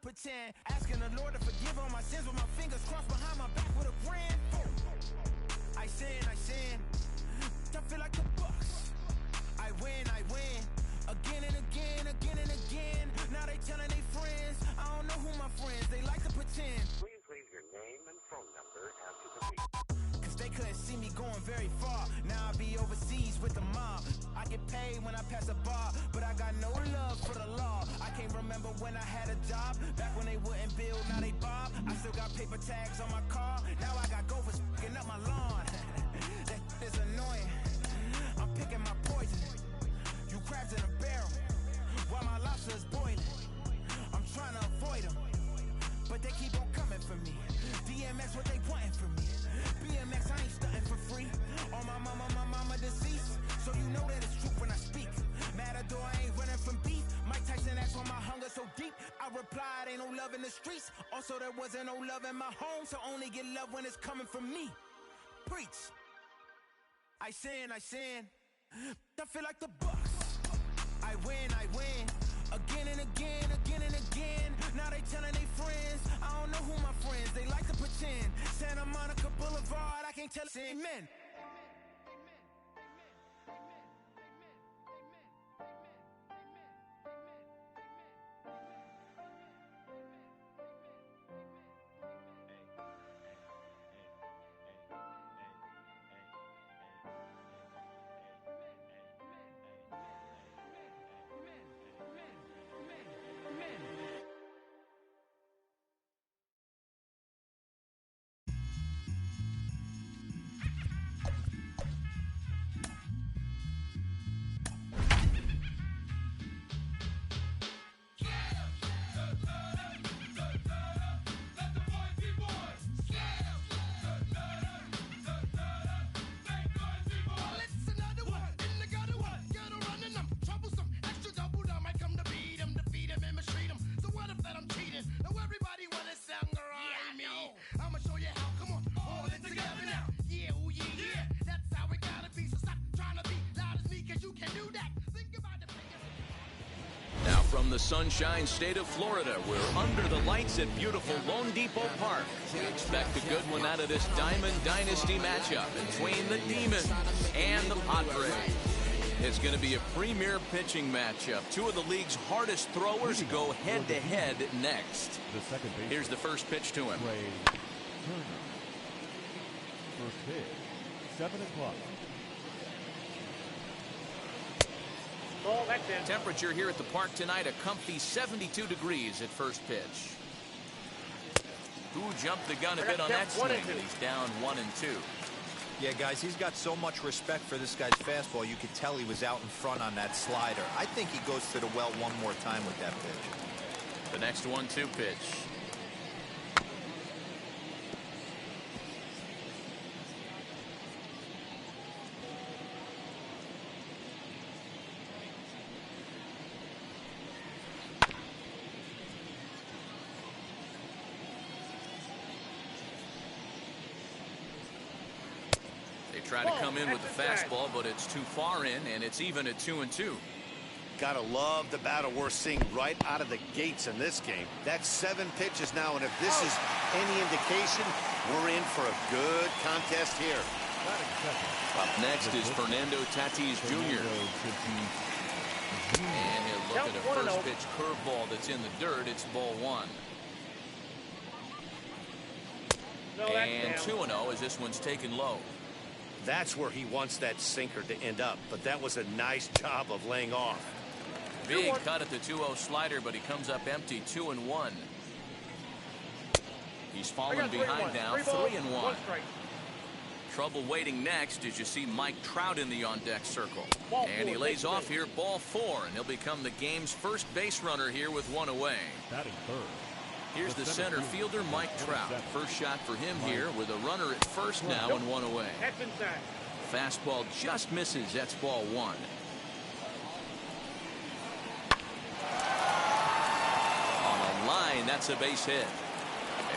pretend. Asking the Lord to forgive all my sins with my fingers crossed behind my back with a grin. I sin. I feel like the Bucks. I win. Again and again. Now they telling their friends. I don't know who my friends. They like to pretend. Please leave your name and phone number after the beep. Cause they couldn't see me going very far. Now I be overseas with the mob. I get paid when I pass a bar, but I got no love for the law. I can't remember when I had a job. Back when they wouldn't build, now they bob. I still got paper tags on my car. Now I got gophers f***ing up my lawn. That is annoying. I'm picking my poison. You crabs in a barrel, while my lobster is boiling. I'm trying to avoid them, but they keep on coming for me. DMX, what they wanting from me. BMX, I ain't stunting for free. On my mama deceased, so you know that it's true when I speak. Matador, I ain't running from beef. Mike Tyson asked why my hunger so deep. I replied, ain't no love in the streets. Also, there wasn't no love in my home, so only get love when it's coming from me. Preach. I sin. I feel like the Bucks. I win. Again and again. Now they telling their friends. I don't know who my friends. They like to pretend. Santa Monica Boulevard. I can't tell. Amen. From the sunshine state of Florida, we're under the lights at beautiful Lone Depot Park. We expect a good one out of this Diamond Dynasty matchup between the Demons and the Padres. It's going to be a premier pitching matchup. Two of the league's hardest throwers go head-to-head next. Here's the first pitch to him. First pitch, 7 o'clock. Temperature here at the park tonight, a comfy 72 degrees at first pitch. Who jumped the gun a bit on that swing, and he's down 1-2. Yeah, guys, he's got so much respect for this guy's fastball. You could tell he was out in front on that slider. I think he goes to the well one more time with that pitch. The next 1-2 pitch. Try to come in with the fastball, but it's too far in, and it's even at 2-2. Gotta love the battle we're seeing right out of the gates in this game. That's 7 pitches now, and if this is any indication, we're in for a good contest here. Up next is Fernando Tatis Jr. And he'll look at a first pitch curveball that's in the dirt. It's ball 1. And 2-0 as this one's taken low. That's where he wants that sinker to end up, but that was a nice job of laying off. Big cut at the 2-0 slider, but he comes up empty, 2-1. He's fallen behind now, 3-1. Trouble waiting next as you see Mike Trout in the on-deck circle. And he lays off here, ball 4, and he'll become the game's first base runner here with 1 away. Batting third. Here's the center fielder, Mike Trout. First shot for him here with a runner at first now and 1 away. Fastball just misses. That's ball 1. On the line, that's a base hit.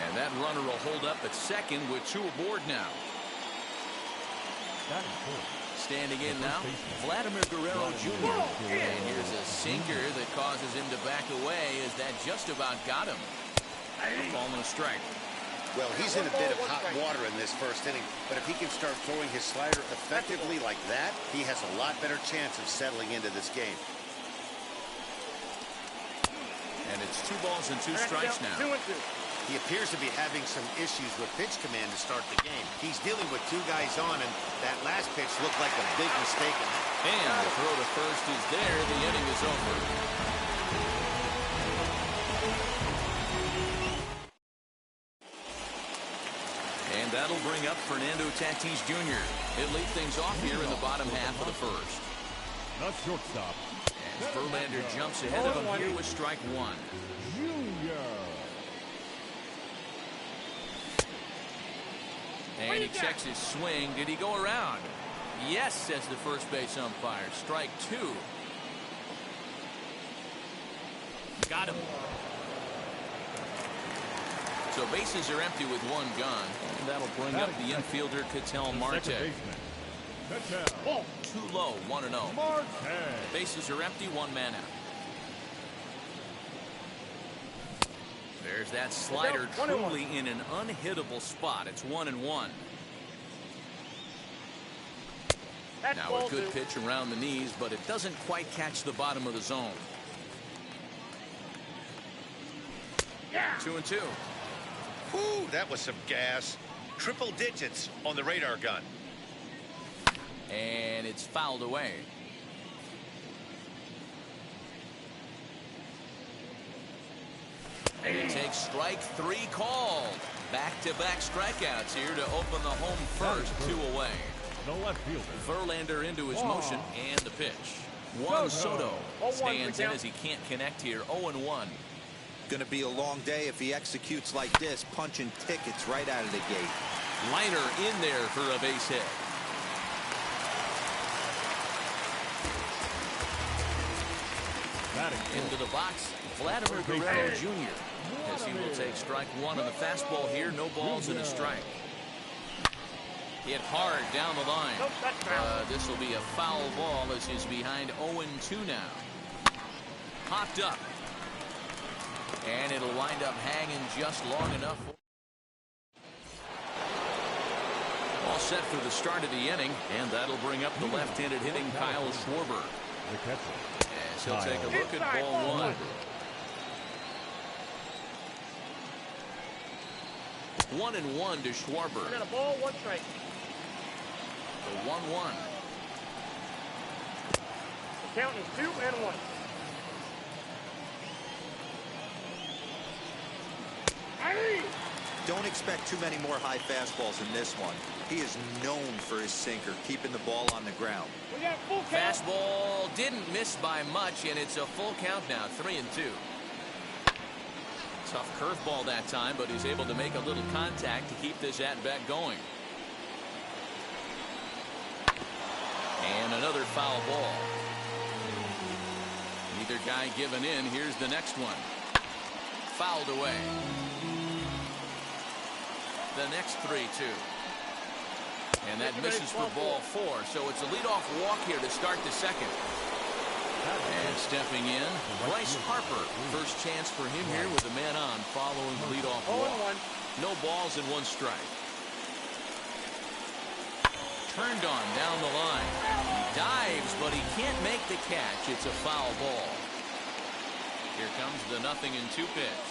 And that runner will hold up at second with 2 aboard now. Standing in now, Vladimir Guerrero Jr. And here's a sinker that causes him to back away as that just about got him. A ball and a strike. Well, he's in a bit of hot water in this first inning, but if he can start throwing his slider effectively like that, he has a lot better chance of settling into this game. And it's 2 balls and 2 strikes now. He appears to be having some issues with pitch command to start the game. He's dealing with 2 guys on, and that last pitch looked like a big mistake. And the throw to first is there. The inning is over. And that'll bring up Fernando Tatis Jr. He'll lead things off here in the bottom half of the first. The shortstop. And Verlander jumps ahead of him here with strike 1. Junior. And he checks his swing. Did he go around? Yes, says the first base umpire. Strike 2. Got him. So bases are empty with 1 gone. And that'll bring up the infielder, Ketel Marte. Too low, 1-0. Bases are empty, 1 man out. There's that slider truly in an unhittable spot. It's 1-1. Now a good pitch around the knees, but it doesn't quite catch the bottom of the zone. 2-2. Whew, that was some gas. Triple digits on the radar gun. And it's fouled away. And it takes strike 3 called. Back-to-back strikeouts here to open the home first. 2 away. The left fielder. Verlander into his motion and the pitch. Juan Soto stands in as he can't connect here. 0-1. Going to be a long day if he executes like this, punching tickets right out of the gate. Liner in there for a base hit. Into the box, Vladimir Guerrero Jr. as he will take strike 1 on the fastball here. No balls and a strike. Hit hard down the line. This will be a foul ball as he's behind 0-2 now. Popped up. And it'll wind up hanging just long enough. All set for the start of the inning, and that'll bring up the left-handed hitting Kyle Schwarber. As he'll take a look at ball 1. 1-1 to Schwarber. I got a ball, 1 strike. The 1-1. The count is 2-1. Don't expect too many more high fastballs in this one. He is known for his sinker, keeping the ball on the ground. We got full count. Fastball didn't miss by much, and it's a full count now, 3-2. Tough curveball that time, but he's able to make a little contact to keep this at-bat going. And another foul ball. Neither guy giving in. Here's the next one. Fouled away. The next 3-2. And that misses for ball 4. So it's a leadoff walk here to start the second. And stepping in, Bryce Harper. First chance for him here with a man on following the leadoff walk. No balls and 1 strike. Turned on down the line. He dives, but he can't make the catch. It's a foul ball. Here comes the 0-2 pitch.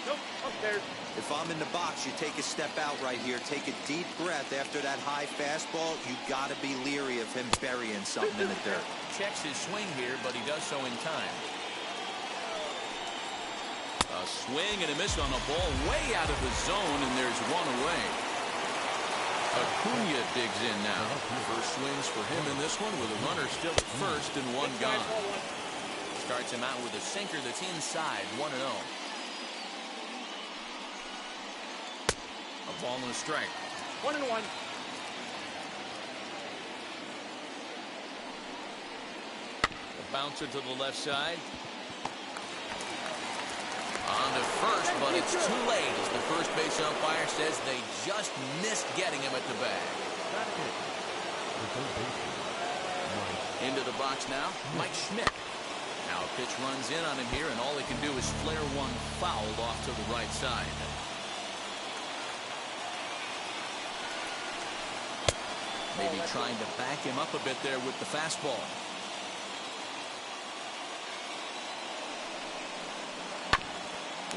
Nope, upstairs. If I'm in the box, you take a step out right here. Take a deep breath after that high fastball. You got to be leery of him burying something in the dirt. Checks his swing here, but he does so in time. A swing and a miss on a ball way out of the zone, and there's 1 away. Acuna digs in now. First swings for him in this one with a runner still at first and 1 gone. Starts him out with a sinker that's inside. 1-0. A ball and a strike. 1-1. A bouncer to the left side. On to first, but it's too late as the first base umpire says they just missed getting him at the bag. Into the box now, Mike Schmidt. Now a pitch runs in on him here, and all he can do is flare one fouled off to the right side. Maybe trying to back him up a bit there with the fastball.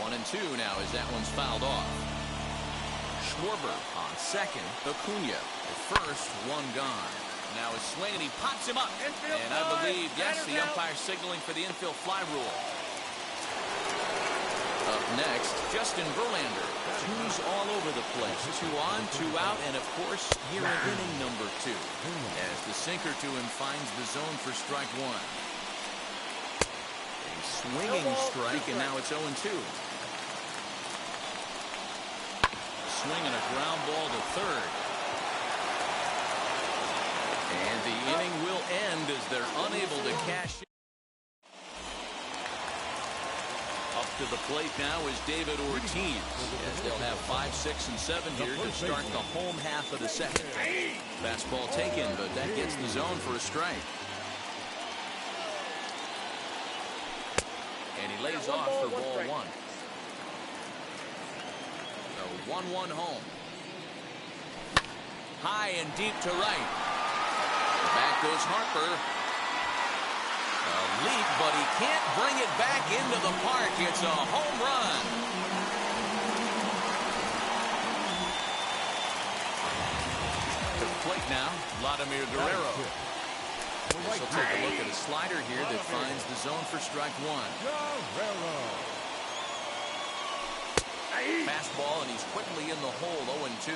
One and two now as that one's fouled off. Schwarber on second. Acuna at first, one gone. Now a swing, and he pops him up. Infield and I fly. believe, yes, Batter the out. umpire signaling for the infield fly rule. Up next, Justin Verlander. Two's all over the place. 2 on, 2 out, and of course, here in inning number 2. As the sinker to him finds the zone for strike one. A swinging strike, and now it's 0-2. Swing and a ground ball to third. And the inning will end as they're unable to cash in. Up to the plate now is David Ortiz, as they'll have 5, 6, and 7 here to start the home half of the second. Fastball taken, but that gets the zone for a strike. And he lays off for ball one. The 1-1 home. High and deep to right. Back goes Harper. A leap, but he can't bring it back into the park. It's a home run. To the plate now, Vladimir Guerrero. This will take a look at a slider here that finds the zone for strike one. Guerrero. Fastball, and he's quickly in the hole, 0-2.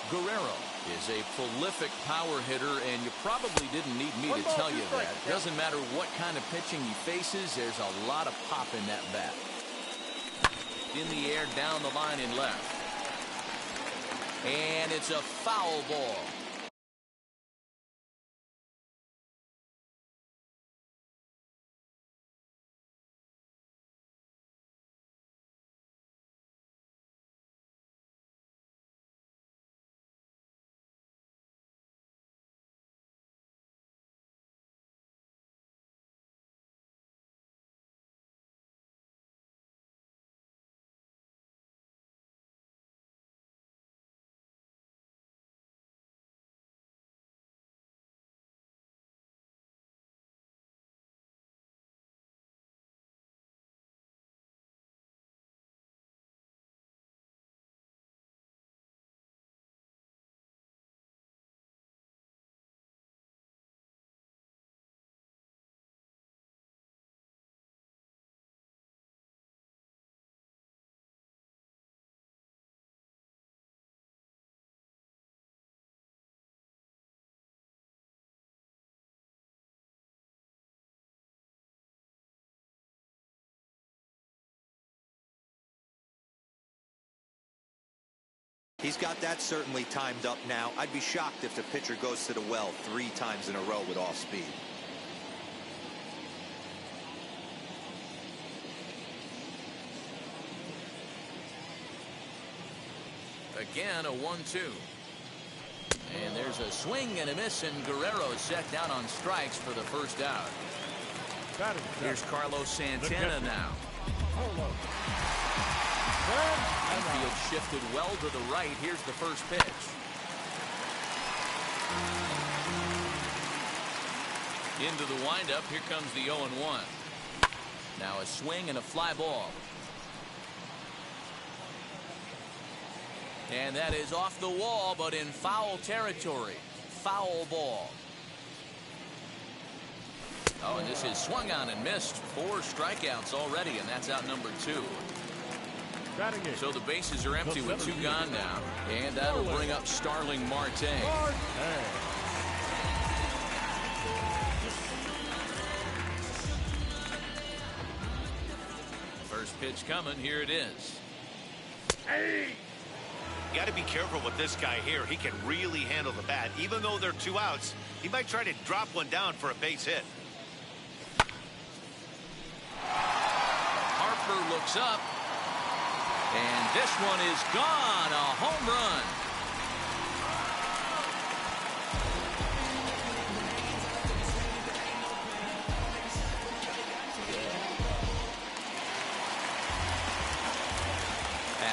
Guerrero is a prolific power hitter, and you probably didn't need me to tell you that. Doesn't matter what kind of pitching he faces, there's a lot of pop in that bat. In the air, down the line in left. And it's a foul ball. He's got that certainly timed up now. I'd be shocked if the pitcher goes to the well 3 times in a row with off speed. Again, a 1-2. And there's a swing and a miss, and Guerrero set down on strikes for the first out. Here's Carlos Santana now. Infield shifted well to the right. Here's the first pitch. Into the windup. Here comes the 0-1. Now a swing and a fly ball. And that is off the wall, but in foul territory. Foul ball. Oh, and this is swung on and missed. 4 strikeouts already, and that's out number 2. So the bases are empty with 2 gone now. And that'll bring up Starling Marte. First pitch coming. Here it is. You got to be careful with this guy here. He can really handle the bat. Even though they're 2 outs, he might try to drop one down for a base hit. Harper looks up. And this one is gone. A home run.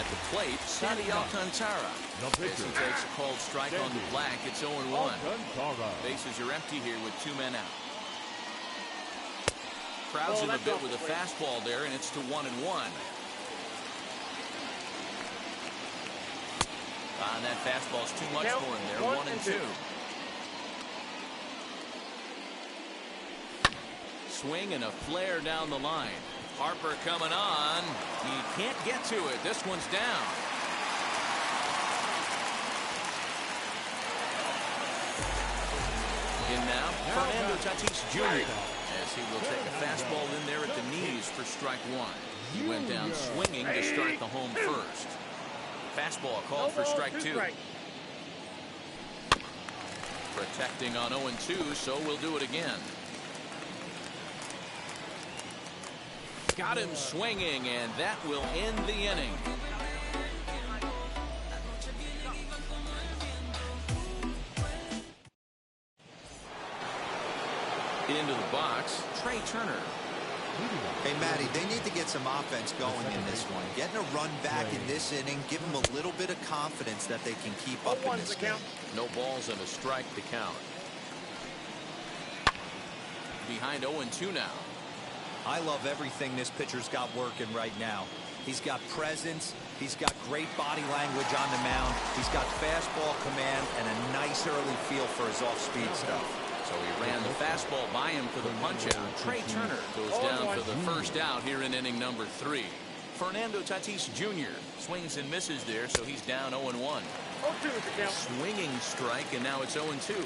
At the plate, Sandy Alcantara. The As pitcher. he takes a called strike on the black, it's 0-1. Alcantara. Bases are empty here with 2 men out. Crowds him a bit with a fastball there, and it's to 1-1. And that fastball's too much for him there. 1-2. Swing and a flare down the line. Harper coming on. He can't get to it. This one's down. In now, Fernando Tatis Jr. as he will take a fastball in there at the knees for strike one. He went down swinging to start the home first. Fastball called for strike two. Protecting on 0-2, so we'll do it again. Got him swinging, and that will end the inning. Into the box, Trey Turner. Hey, Matty, they need to get some offense going in this one. Getting a run back in this inning, give them a little bit of confidence that they can keep up in this game. No balls and a strike to count. Behind 0-2 now. I love everything this pitcher's got working right now. He's got presence. He's got great body language on the mound. He's got fastball command and a nice early feel for his off-speed stuff. So he ran the fastball by him for the punch-out. Trey Turner goes down for the first out here in inning number 3. Fernando Tatis Jr. swings and misses there, so he's down 0-1. 0-2 is the count. Swinging strike, and now it's 0-2.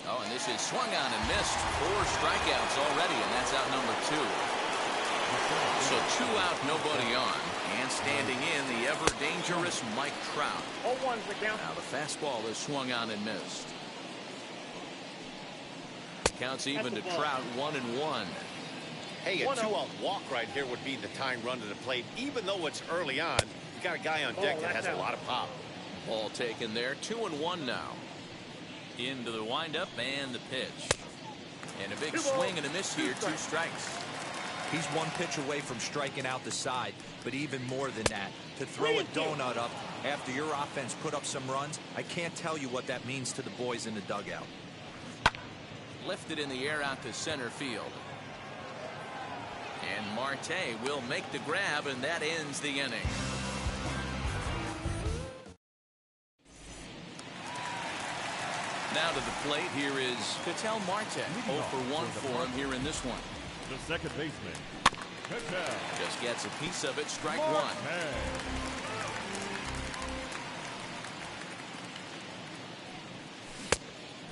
Oh, and this is swung on and missed. 4 strikeouts already, and that's out number 2. So 2 out, nobody on. And standing in, the ever-dangerous Mike Trout. 0-1 is the count. Now the fastball is swung on and missed. Counts even to Trout, 1-1. Hey, a 2-out walk right here would be the tying run to the plate. Even though it's early on, you got a guy on deck that has a lot of pop. Ball taken there, 2-1 now. Into the windup and the pitch. And a big swing and a miss here, 2 strikes. He's 1 pitch away from striking out the side, but even more than that, to throw a donut up after your offense put up some runs, I can't tell you what that means to the boys in the dugout. Lifted in the air out to center field. And Marte will make the grab, and that ends the inning. Now to the plate, here is Ketel Marte. 0 for 1 for him here in this one. The second baseman, Ketel. Just gets a piece of it, strike 1.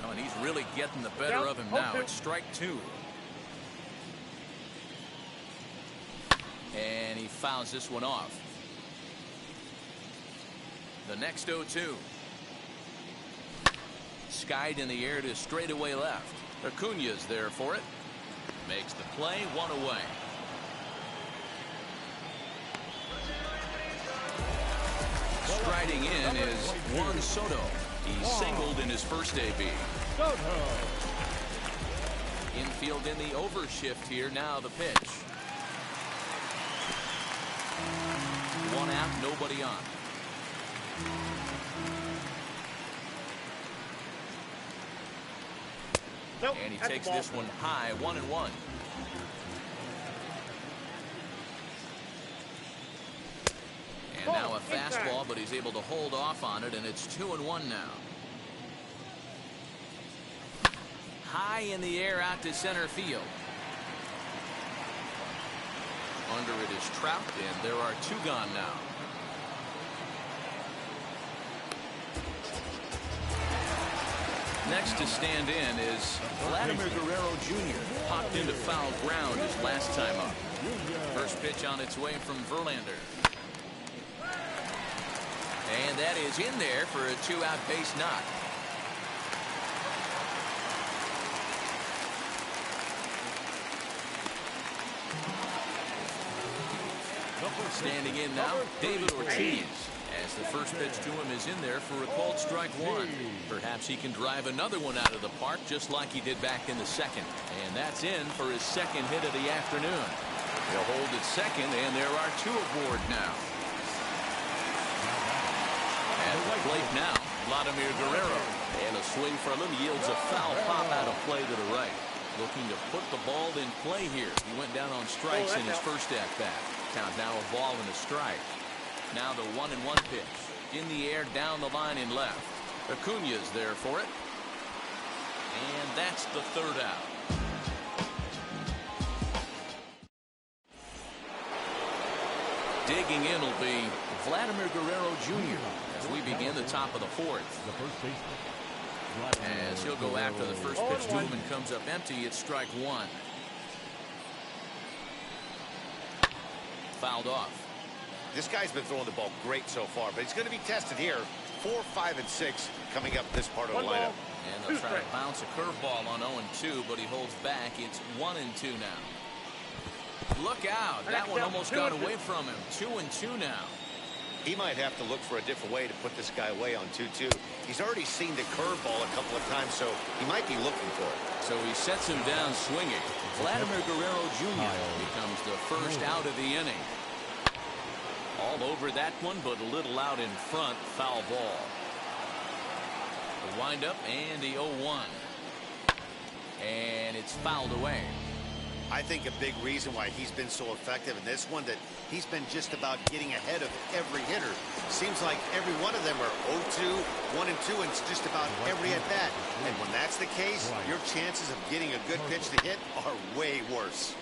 Oh, and he's really getting the better of him now. It's strike 2. And he fouls this one off. The next 0-2. Skied in the air to straightaway left. Acuña's there for it. Makes the play, 1 away. Striding in is Juan Soto. He singled in his first AB. Infield in the overshift here. Now the pitch. 1 out, nobody on. And he takes this one high, 1-1. And now a fastball, but he's able to hold off on it, and it's 2-1 now. High in the air out to center field. Under it is Trout, and there are 2 gone now. Next to stand in is Vladimir Guerrero Jr. Popped into foul ground his last time up. First pitch on its way from Verlander. And that is in there for a 2-out base knock. Standing in now, David Ortiz. As the first pitch to him is in there for a called strike 1. Perhaps he can drive another one out of the park just like he did back in the second. And that's in for his second hit of the afternoon. He'll hold at second, and there are two aboard now. At the plate now, Vladimir Guerrero. And a swing from him yields a foul pop out of play to the right. Looking to put the ball in play here. He went down on strikes in his first at-bat. Count now a ball and a strike. Now the 1-1 pitch. In the air, down the line in left. Acuna's there for it. And that's the third out. Digging in will be Vladimir Guerrero Jr. as we begin the top of the fourth. The first baseman. As he'll go after the first pitch to him and comes up empty, it's strike one. Fouled off. This guy's been throwing the ball great so far, but he's going to be tested here. 4, 5, and 6 coming up this part of the lineup. And they'll try to bounce a curveball on 0-2, but he holds back. It's 1-2 now. Look out. That one almost got away from him. 2-2 now. He might have to look for a different way to put this guy away on 2-2. He's already seen the curveball a couple of times, so he might be looking for it. So he sets him down swinging. Vladimir Guerrero Jr. becomes the first out of the inning. All over that one, but a little out in front. Foul ball. The windup and the 0-1. And it's fouled away. I think a big reason why he's been so effective in this one, that he's been just about getting ahead of every hitter. Seems like every one of them are 0-2, 1-2, and it's just about every at-bat. And when that's the case, your chances of getting a good pitch to hit are way worse.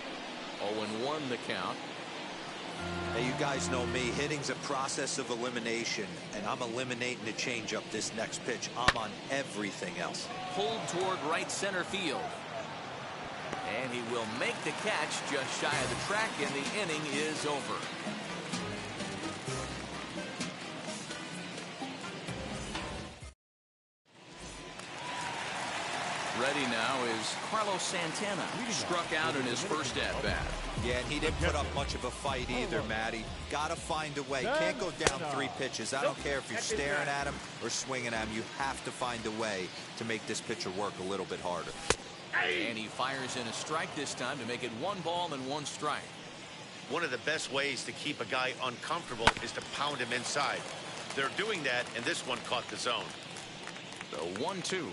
0-1 the count. Hey, you guys know me. Hitting's a process of elimination, and I'm eliminating the changeup this next pitch. I'm on everything else. Pulled toward right center field. And he will make the catch just shy of the track, and the inning is over. Ready now is Carlos Santana. Struck out in his first at-bat. Yeah, and he didn't put up much of a fight either, Matty. Gotta find a way. Can't go down 3 pitches. I don't care if you're staring at him or swinging at him. You have to find a way to make this pitcher work a little bit harder. And he fires in a strike this time to make it 1 ball and 1 strike. One of the best ways to keep a guy uncomfortable is to pound him inside. They're doing that, and this one caught the zone. The 1-2.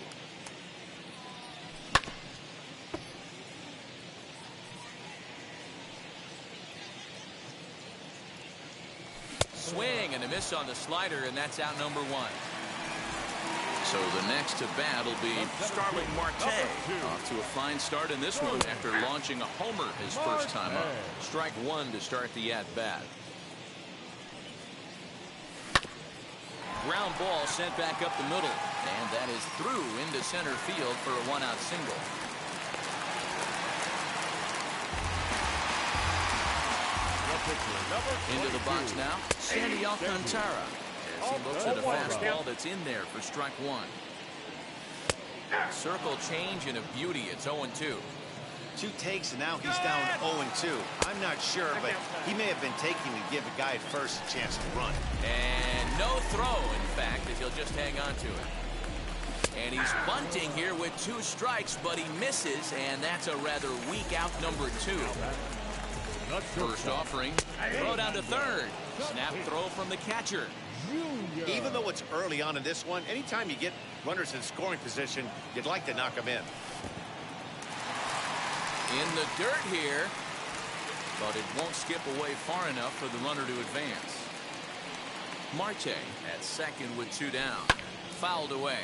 Swing and a miss on the slider, and that's out number 1. So the next to bat will be Starling Marte. Off to a fine start in this one after launching a homer his first time up. Strike 1 to start the at-bat. Ground ball sent back up the middle, and that is through into center field for a 1-out single. Into the box now, Sandy Alcantara. As he looks at a fastball that's in there for strike 1. Circle change and a beauty. It's 0-2. 2 takes, and now he's down 0-2. I'm not sure, but he may have been taking to give the guy at first a chance to run. And no throw, in fact, as he'll just hang on to it. And he's bunting here with 2 strikes, but he misses, and that's a rather weak out number 2. First offering, throw down to third. Snap throw from the catcher. Even though it's early on in this one, anytime you get runners in scoring position, you'd like to knock them in. In the dirt here, but it won't skip away far enough for the runner to advance. Marte at second with 2 down. Fouled away.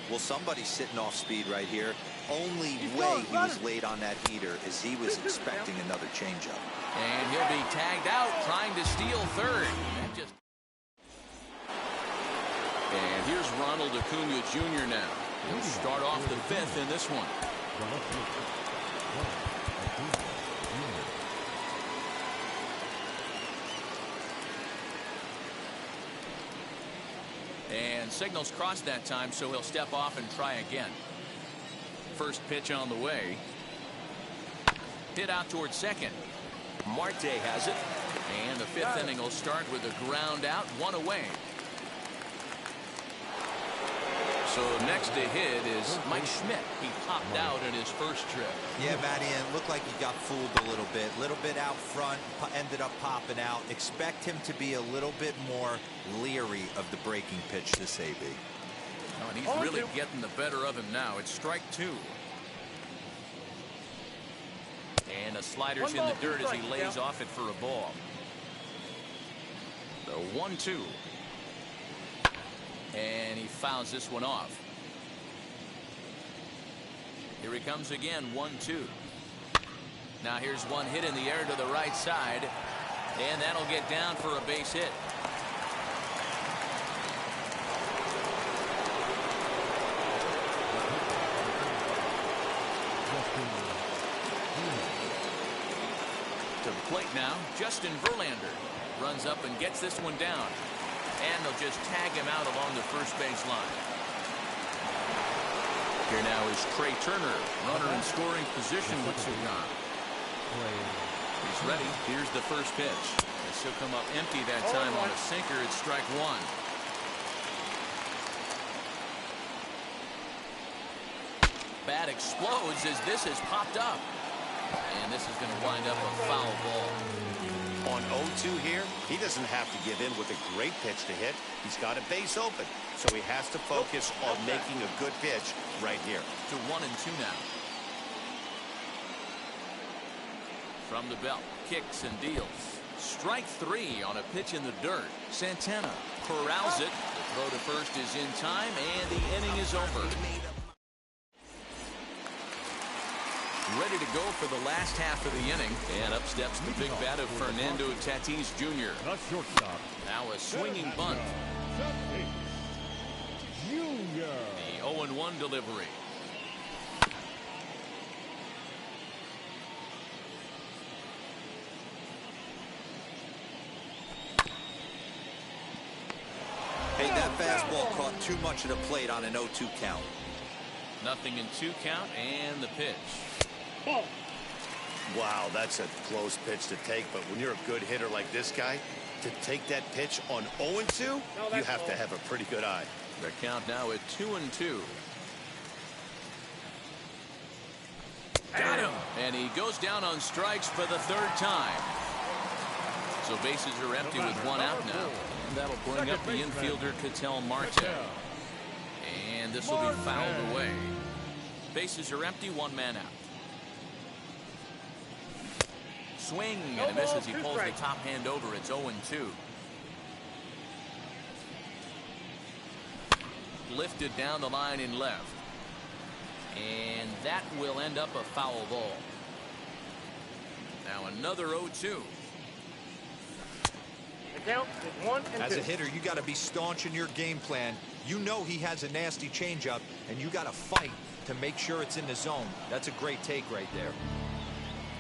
Well, somebody's sitting off speed right here. Only way he was late on that heater is he was expecting another changeup. And he'll be tagged out trying to steal third. And here's Ronald Acuna Jr. now. He'll start off the 5th in this one. And signals crossed that time, so he'll step off and try again. First pitch on the way. Hit out towards second. Marte has it. And the 5th inning will start with a ground out, 1 away. So next to hit is Mike Schmidt. He popped out in his first trip. Yeah, Matty, and it looked like he got fooled a little bit out front, ended up popping out. Expect him to be a little bit more leery of the breaking pitch this AB. Oh, and he's really getting the better of him now. It's strike two. And the slider's in the dirt as he lays off it for a ball. The 1-2. And he fouls this one off. Here he comes again, 1-2. Now here's one hit in the air to the right side. And that'll get down for a base hit. To the plate now, Justin Verlander runs up and gets this one down. And they'll just tag him out along the first base line. Here now is Trey Turner, runner in scoring position with Sugan. He's ready. Here's the first pitch. This will come up empty that time on a sinker. It's strike one. Bat explodes as this is popped up. And this is going to wind up a foul ball. On 0-2 here, he doesn't have to give in with a great pitch to hit. He's got a base open, so he has to focus on making a good pitch right here. To 1-2 now. From the belt, kicks and deals. Strike three on a pitch in the dirt. Santana corrals it. The throw to first is in time, and the inning is over. Ready to go for the last half of the inning. And up steps the big bat of Fernando Tatis Jr. The shortstop. Now a swinging bunt. Junior. The 0-1 delivery. Hey, that fastball caught too much of the plate on an 0-2 count. Nothing in 2 count and the pitch. Wow, that's a close pitch to take, but when you're a good hitter like this guy, to take that pitch on 0-2, you have to have a pretty good eye. The count now at 2-2. Got him! And he goes down on strikes for the third time. So bases are empty with one out now. And that'll bring up the infielder Ketel Marte. And this will be fouled away. Bases are empty, one man out. Swing and a miss as he pulls the top hand over. It's 0-2. Lifted down the line in left. And that will end up a foul ball. Now another 0-2. The count is 1-2. As a hitter, you got to be staunch in your game plan. You know he has a nasty changeup, and you got to fight to make sure it's in the zone. That's a great take right there.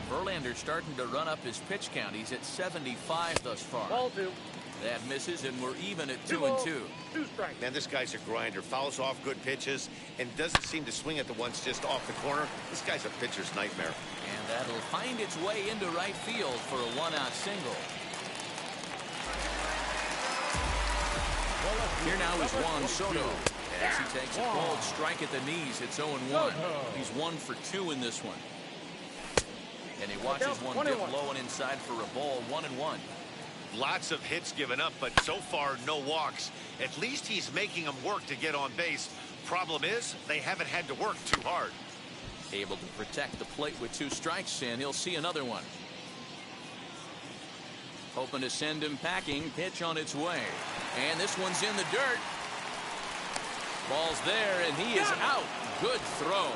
Verlander starting to run up his pitch count. He's at 75 thus far. Ball 2. That misses, and we're even at 2-2. 2-2. 2 strikes. Man, this guy's a grinder. Fouls off good pitches and doesn't seem to swing at the ones just off the corner. This guy's a pitcher's nightmare. And that'll find its way into right field for a one-out single. Here now is Juan Soto. As he takes a called strike at the knees, it's 0-1. He's 1 for 2 in this one. And he watches one dip low and inside for a ball, 1-1. Lots of hits given up, but so far no walks. At least he's making them work to get on base. Problem is, they haven't had to work too hard. Able to protect the plate with 2 strikes, and he'll see another one. Hoping to send him packing. Pitch on its way. And this one's in the dirt. Ball's there, and he is out. Good throw.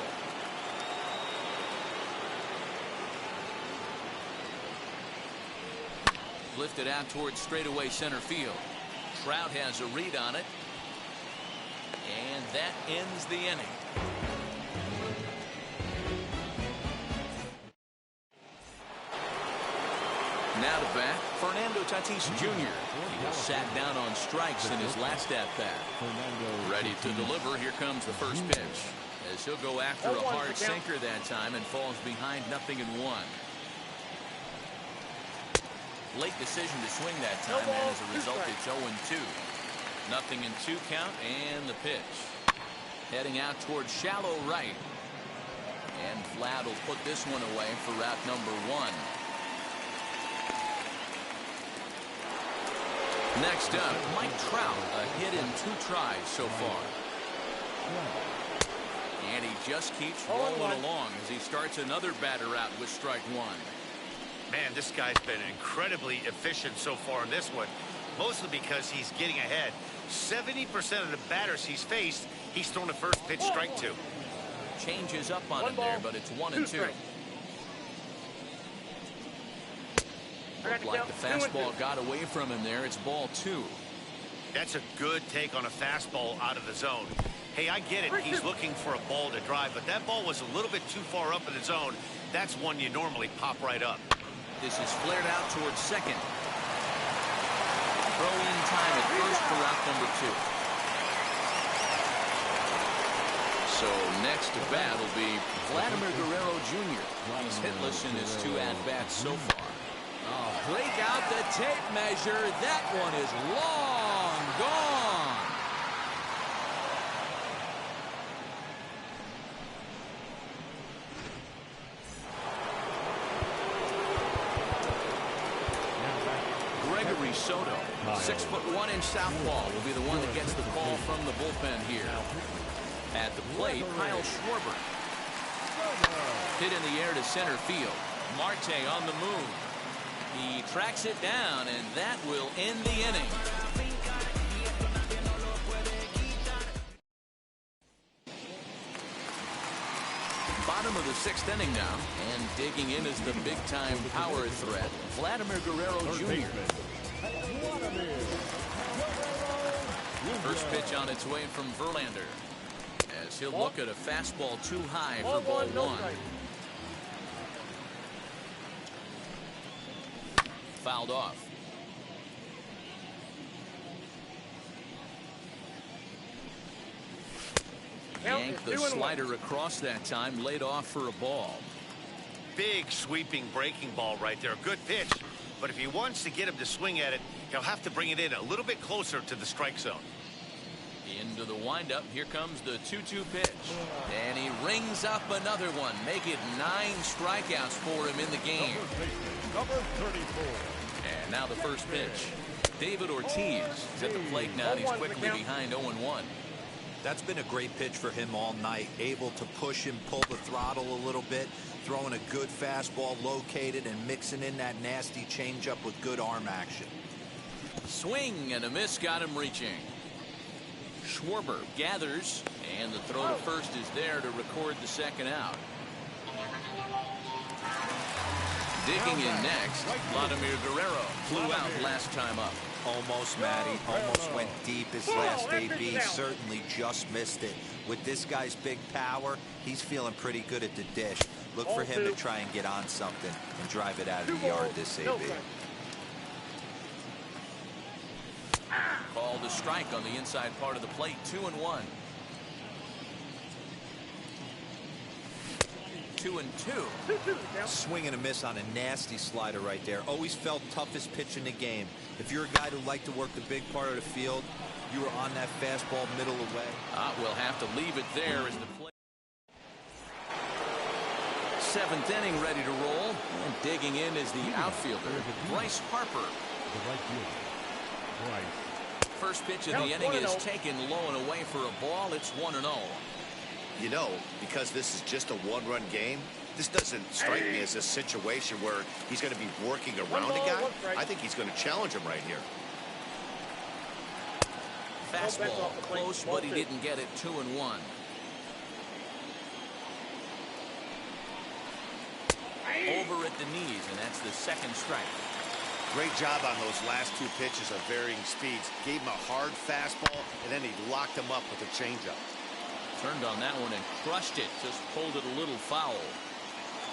Lifted out towards straightaway center field. Trout has a read on it. And that ends the inning. Now to bat, Fernando Tatis Jr. He was sat down on strikes in his last at-bat. Ready to deliver. Here comes the first pitch. As he'll go after a hard sinker that time and falls behind 0-1. Late decision to swing that time, and as a result, it's 0-2. 0-2 count, and the pitch. Heading out towards shallow right. And Vlad will put this one away for route number 1. Next up, Mike Trout, a hit in 2 tries so far. And he just keeps rolling along as he starts another batter out with strike 1. Man, this guy's been incredibly efficient so far in this one, mostly because he's getting ahead. 70% of the batters he's faced, he's thrown a first pitch strike to. Changes up on him there, but it's 1-2. Looked like the fastball got away from him there. It's ball 2. That's a good take on a fastball out of the zone. Hey, I get it. He's looking for a ball to drive, but that ball was a little bit too far up in the zone. That's one you normally pop right up. This is flared out towards second. Throw in time at first for route number 2. So next to bat will be Vladimir Guerrero Jr. He's hitless in his 2 at-bats so far. Break out the tape measure. That one is long gone. Gregory Soto, 6'1" southpaw, will be the one that gets the call from the bullpen here. At the plate, Kyle Schwarber. Hit in the air to center field. Marte on the move. He tracks it down, and that will end the inning. Bottom of the 6th inning now, and digging in is the big-time power threat, Vladimir Guerrero Jr. First pitch on its way from Verlander, as he'll look at a fastball too high for ball 1. Fouled off. Yanked the slider across that time, laid off for a ball. Big sweeping breaking ball right there. Good pitch. But if he wants to get him to swing at it, he'll have to bring it in a little bit closer to the strike zone. Into the windup. Here comes the 2-2 pitch. And he rings up another one. Make it 9 strikeouts for him in the game. Number 34. And now the first pitch. David Ortiz is at the plate now, and he's quickly behind 0-1. That's been a great pitch for him all night. Able to push and pull the throttle a little bit. Throwing a good fastball located and mixing in that nasty changeup with good arm action. Swing and a miss got him reaching. Schwarber gathers, and the throw to first is there to record the second out. Digging in next, Vladimir Guerrero flew out last time up. Almost, Matty. Almost went deep his last AB. Certainly just missed it. With this guy's big power, he's feeling pretty good at the dish. Look for him to try and get on something and drive it out of the yard this AB. Called a strike on the inside part of the plate. 2-1. 2-2. Swing and a miss on a nasty slider right there. Always felt toughest pitch in the game. If you're a guy who liked to work the big part of the field, you were on that fastball middle away. We'll have to leave it there as the play. 7th inning ready to roll, and digging in is the outfielder, Bryce Harper. The right fielder, Bryce. First pitch of the inning is taken low and away for a ball. It's 1-0. You know, because this is just a one-run game, this doesn't strike me as a situation where he's going to be working around a guy. I think he's going to challenge him right here. Fastball close, but he didn't get it. 2-1. Over at the knees, and that's the second strike. Great job on those last 2 pitches of varying speeds. Gave him a hard fastball, and then he locked him up with a changeup. Turned on that one and crushed it. Just pulled it a little foul.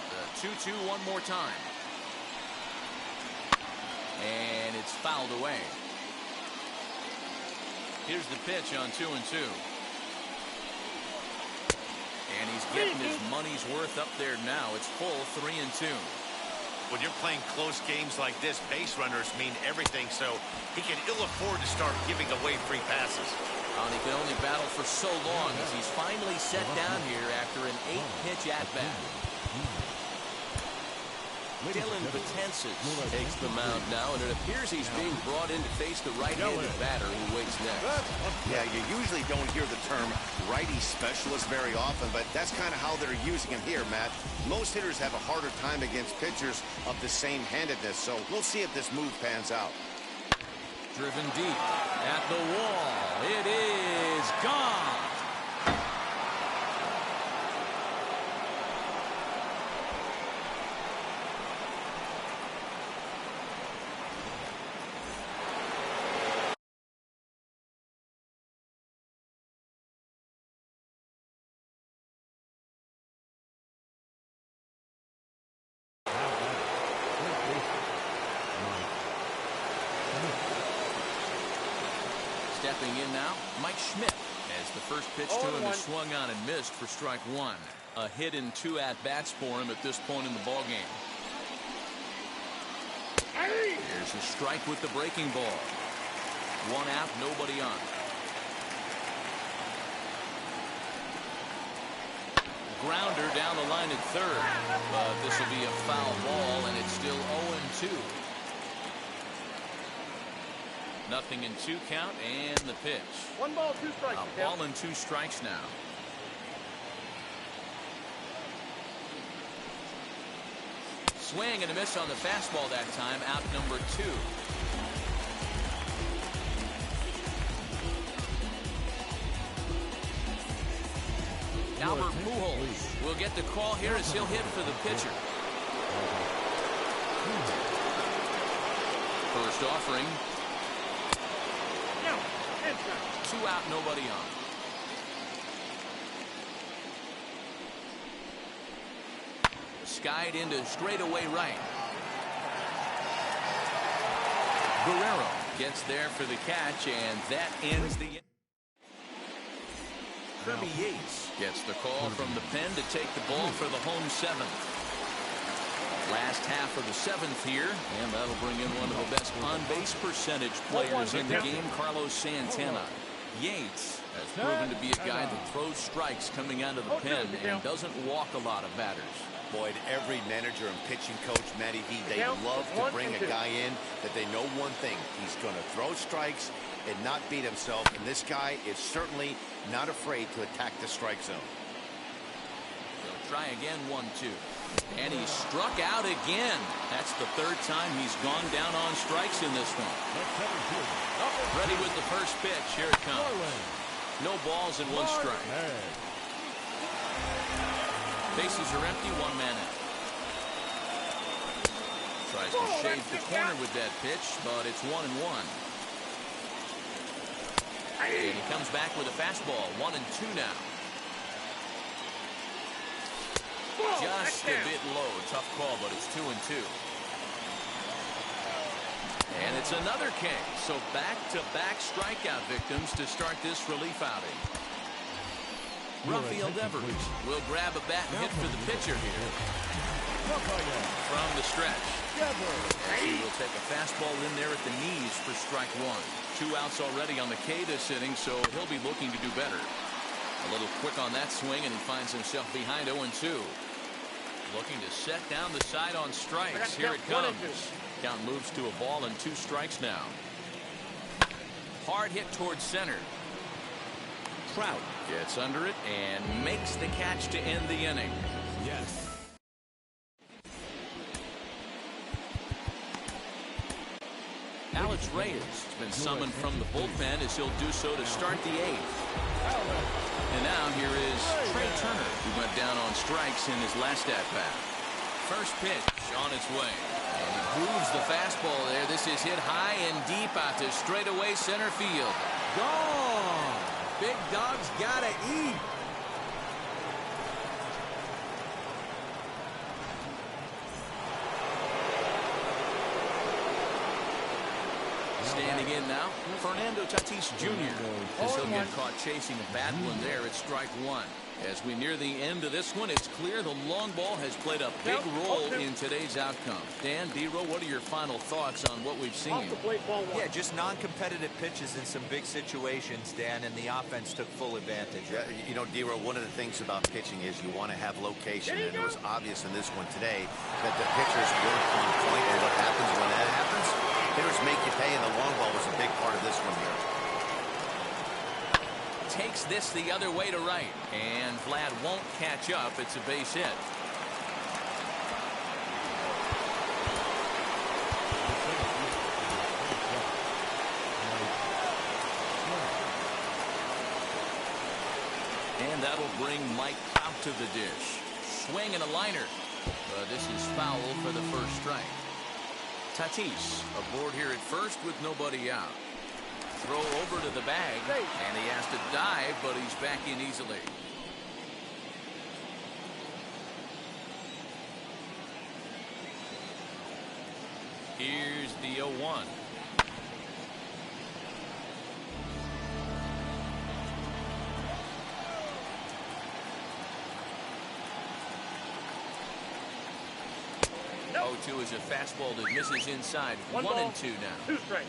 The 2-2 one more time. And it's fouled away. Here's the pitch on 2-2. And he's getting his money's worth up there now. It's full 3-2. when you're playing close games like this, base runners mean everything, so he can ill afford to start giving away free passes. And he can only battle for so long as he's finally set down here after an 8-pitch at-bat. Dylan Betances takes the mound now, and it appears he's being brought in to face the right-handed batter who waits next. Yeah, you usually don't hear the term righty specialist very often, but that's kind of how they're using him here, Matt. Most hitters have a harder time against pitchers of the same handedness, so we'll see if this move pans out. Driven deep at the wall. It is gone. Stepping in now, Mike Schmidt, as the first pitch to him is swung on and missed for strike one. A hit in 2 at-bats for him at this point in the ballgame. Here's a strike with the breaking ball. 1 out, nobody on. Grounder down the line at third, but this will be a foul ball, and it's still 0-2. Nothing in 2 count, and the pitch. 1 ball, 2 strikes. A ball and 2 strikes now. Swing and a miss on the fastball that time. Out number 2. Albert Pujols will get the call here as he'll hit for the pitcher. First offering. 2 out, nobody on. Skied into straightaway right. Guerrero gets there for the catch, and that ends the inning. Kirby Yates gets the call from the pen to take the ball for the home 7th. Last half of the 7th here, and that'll bring in one of the best on-base percentage players in the game, Carlos Santana. Yates has proven to be a guy that throws strikes coming out of the pen and doesn't walk a lot of batters. Boyd, every manager and pitching coach, Matty V, they love to bring a guy in that they know one thing. He's going to throw strikes and not beat himself, and this guy is certainly not afraid to attack the strike zone. They'll try again, 1-2. And he's struck out again. That's the 3rd time he's gone down on strikes in this one. Ready with the first pitch. Here it comes. No balls and 1 strike. Bases are empty, 1 man out. Tries to shade the corner with that pitch, but it's 1-1. And he comes back with a fastball. 1-2 now. Just a bit low. Tough call, but it's 2-2. And it's another K. So back-to-back strikeout victims to start this relief outing. Rafael Devers will grab a bat and hit for the pitcher here. From the stretch. He will take a fastball in there at the knees for strike 1. 2 outs already on the K this inning, so he'll be looking to do better. A little quick on that swing, and he finds himself behind 0-2. Looking to set down the side on strikes. Here it comes. Count moves to a ball and 2 strikes now. Hard hit towards center. Trout gets under it and makes the catch to end the inning. Yes. Alex Reyes has been summoned from the bullpen as he'll do so to start the 8th. And now here is Trey Turner, who went down on strikes in his last at-bat. First pitch on its way. And he grooves the fastball there. This is hit high and deep out to straightaway center field. Gone. Big dog's gotta eat. Standing in now, Fernando Tatis Jr. as he'll get caught chasing a bad one there at strike 1. As we near the end of this one, it's clear the long ball has played a big role in today's outcome. Dan, D-Row, what are your final thoughts on what we've seen? Off the plate, ball one. Yeah, just non-competitive pitches in some big situations, Dan, and the offense took full advantage. Yeah, you know, D-Row, one of the things about pitching is you want to have location, and it was obvious in this one today that the pitchers weren't on point. And what happens when that happens? Hitters make you pay, and the long ball was a big part of this one here. Takes this the other way to right, and Vlad won't catch up. It's a base hit. And that'll bring Mike Trout to the dish. Swing and a liner. This is foul for the first strike. Tatis aboard here at first with nobody out. Throw over to the bag, and he has to dive, but he's back in easily. Here's the 0-1. Nope. 0-2 is a fastball that misses inside. 1 and 2 now. 2 strikes.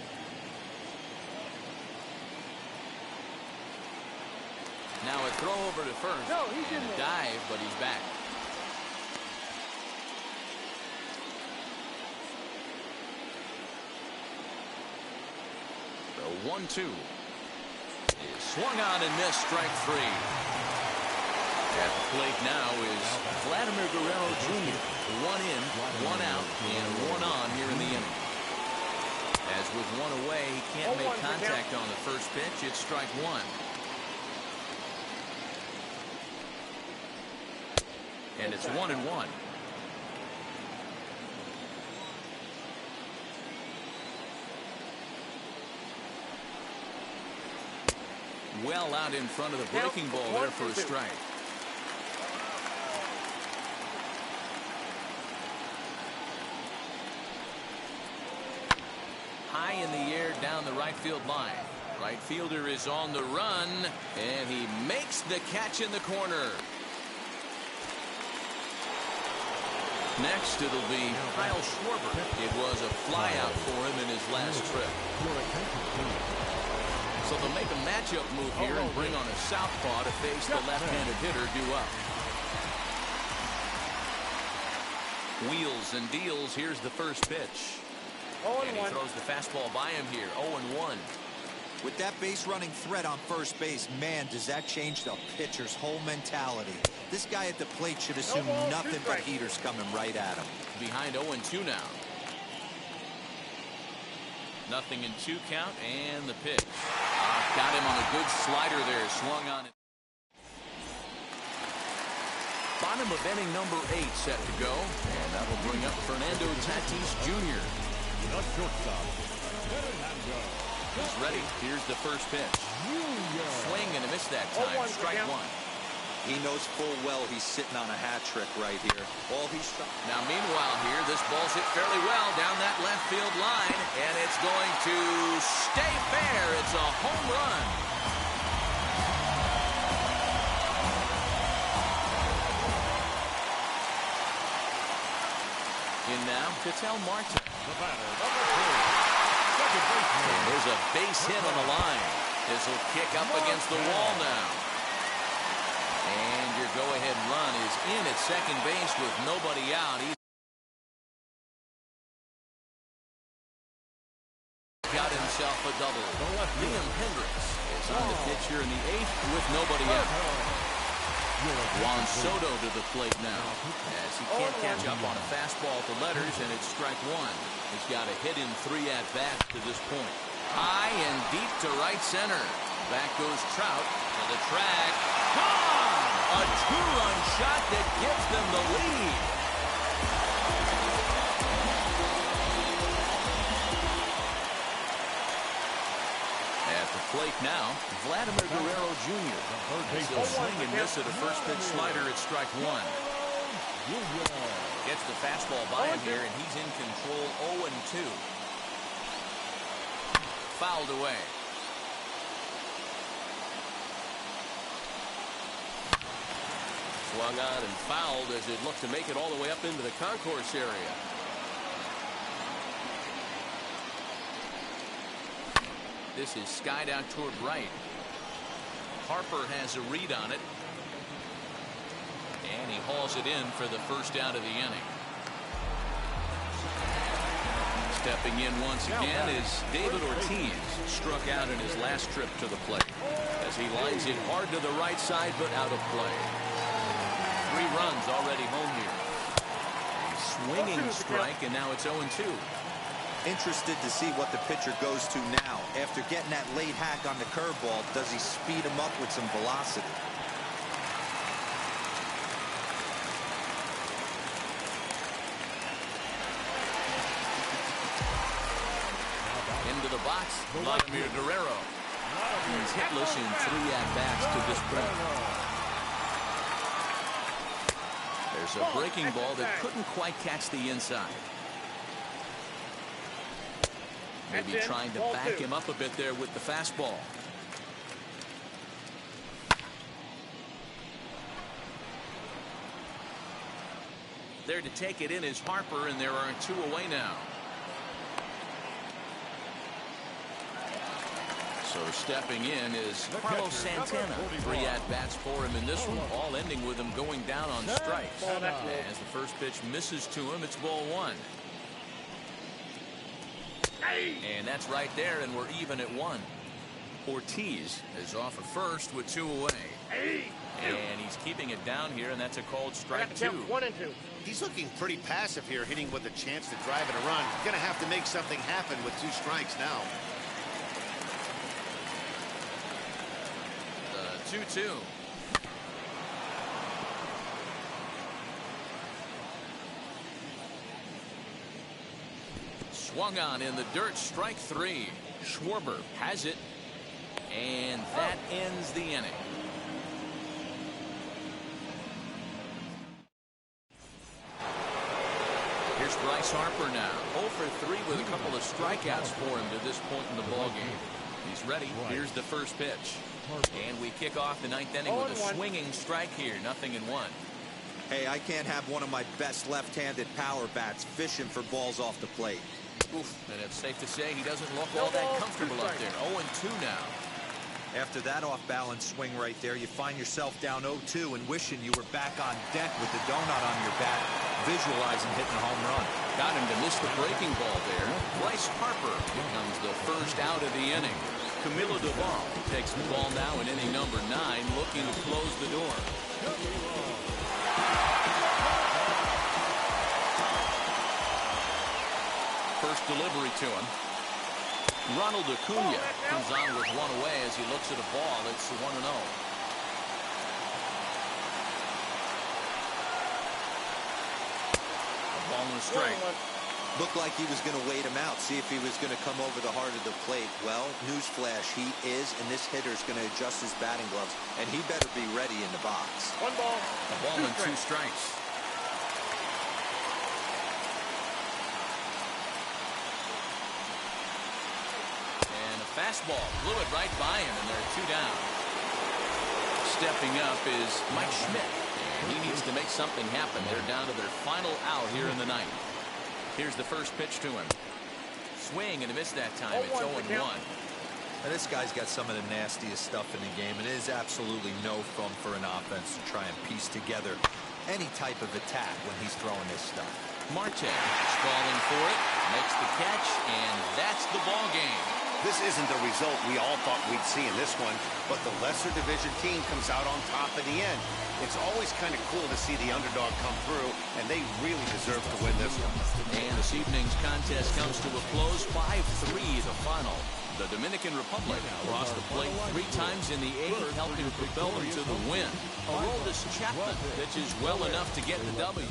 Now a throw over to first. No, he's in there. Dive, but he's back. The 1-2 is swung on and missed. Strike 3. At the plate now is Vladimir Guerrero Jr. 1 in, 1 out, and 1 on here in the inning. As with 1 away, he can't make contact on the first pitch. It's strike 1. And it's 1-1. Well out in front of the breaking ball there for a strike. High in the air down the right field line. Right fielder is on the run, and he makes the catch in the corner. Next, it'll be Kyle Schwarber. It was a flyout for him in his last trip. So they'll make a matchup move here and bring on a southpaw to face the left-handed hitter due up. Wheels and deals. Here's the first pitch. And he throws the fastball by him here. 0-1. With that base running threat on first base, man, does that change the pitcher's whole mentality. This guy at the plate should assume nothing but heaters coming right at him. Behind 0-2 now. 0-2 count, and the pitch. Got him on a good slider there. Swung on it. Bottom of inning number 8 set to go. And that'll bring up Fernando Tatis Jr. The shortstop, Fernando. He's ready. Here's the first pitch. Swing and a miss that time. Strike 1. He knows full well he's sitting on a hat trick right here. Now, meanwhile here, this ball's hit fairly well down that left field line, and it's going to stay fair. It's a home run. In now, Ketel Marte. The batter, number 2. Second baseman. And there's a base hit on the line. This will kick up against the wall now. And your go-ahead run is in at second base with nobody out. He's got himself a double. Liam Hendricks is on the pitch here in the 8th with nobody out. Juan Soto to the plate now, as he can't catch up on a fastball at the letters, and it's strike 1. He's got a hit in 3 at-bats to this point. High and deep to right center. Back goes Trout to the track. Gone! A 2-run shot that gives them the lead. At the plate now, Vladimir Guerrero Jr. He'll swing and miss at a first pitch slider at strike 1. Gets the fastball by him here, and he's in control. 0-2. Fouled away. Swung on and fouled as it looked to make it all the way up into the concourse area. This is skied out toward right. Harper has a read on it. And he hauls it in for the first out of the inning. Stepping in once again is David Ortiz. Struck out in his last trip to the plate as he lines it hard to the right side but out of play. 3 runs already home here. A swinging strike, and now it's 0-2. Interested to see what the pitcher goes to now. After getting that late hack on the curveball, does he speed him up with some velocity? Into the box, Vladimir Guerrero. He's hitless in 3 at-bats to this point. There's a breaking ball that couldn't quite catch the inside. Maybe trying to back him up a bit there with the fastball. There to take it in is Harper, and there are 2 away now. So stepping in is Carlos Santana. 3 at-bats for him in this one, all ending with him going down on strikes. As the first pitch misses to him, it's ball 1. And that's right there, and we're even at 1. Ortiz is off at first with 2 away. And he's keeping it down here, and that's a called strike 2. 1 and 2. He's looking pretty passive here, hitting with a chance to drive it a run. Going to have to make something happen with 2 strikes now. 2-2. Swung on in the dirt, strike 3. Schwarber has it, and that ends the inning. Here's Bryce Harper now, 0 for 3 with a couple of strikeouts for him to this point in the ballgame. He's ready. Here's the first pitch. And we kick off the 9th inning with a swinging strike here, 0-1. Hey, I can't have one of my best left-handed power bats fishing for balls off the plate. Oof, and it's safe to say he doesn't look all that comfortable up there. 0-2 now. After that off-balance swing right there, you find yourself down 0-2 and wishing you were back on deck with the donut on your bat, visualizing hitting a home run. Got him to miss the breaking ball there. Bryce Harper becomes the first out of the inning. Camilo Doval takes the ball now in inning number 9, looking to close the door. First delivery to him. Ronald Acuna comes on with 1 away as he looks at a ball. It's 1-0. A ball and a strike. Looked like he was going to wait him out, see if he was going to come over the heart of the plate. Well, newsflash, he is, and this hitter's going to adjust his batting gloves, and he better be ready in the box. 1 ball. A ball and 2 strikes. And a fastball blew it right by him, and there are 2 down. Stepping up is Mike Schmidt, and he needs to make something happen. They're down to their final out here in the 9th. Here's the first pitch to him. Swing and a miss that time. It's 0-1. Now, this guy's got some of the nastiest stuff in the game, and it is absolutely no fun for an offense to try and piece together any type of attack when he's throwing this stuff. Marte stalling for it, makes the catch, and that's the ball game. This isn't the result we all thought we'd see in this one, but the lesser division team comes out on top in the end. It's always kind of cool to see the underdog come through, and they really deserve to win this one. And this evening's contest comes to a close, 5-3 the final. The Dominican Republic crossed the plate 3 times in the 8th, helping propel them to the win. Aroldis Chapman pitches well enough to get the W.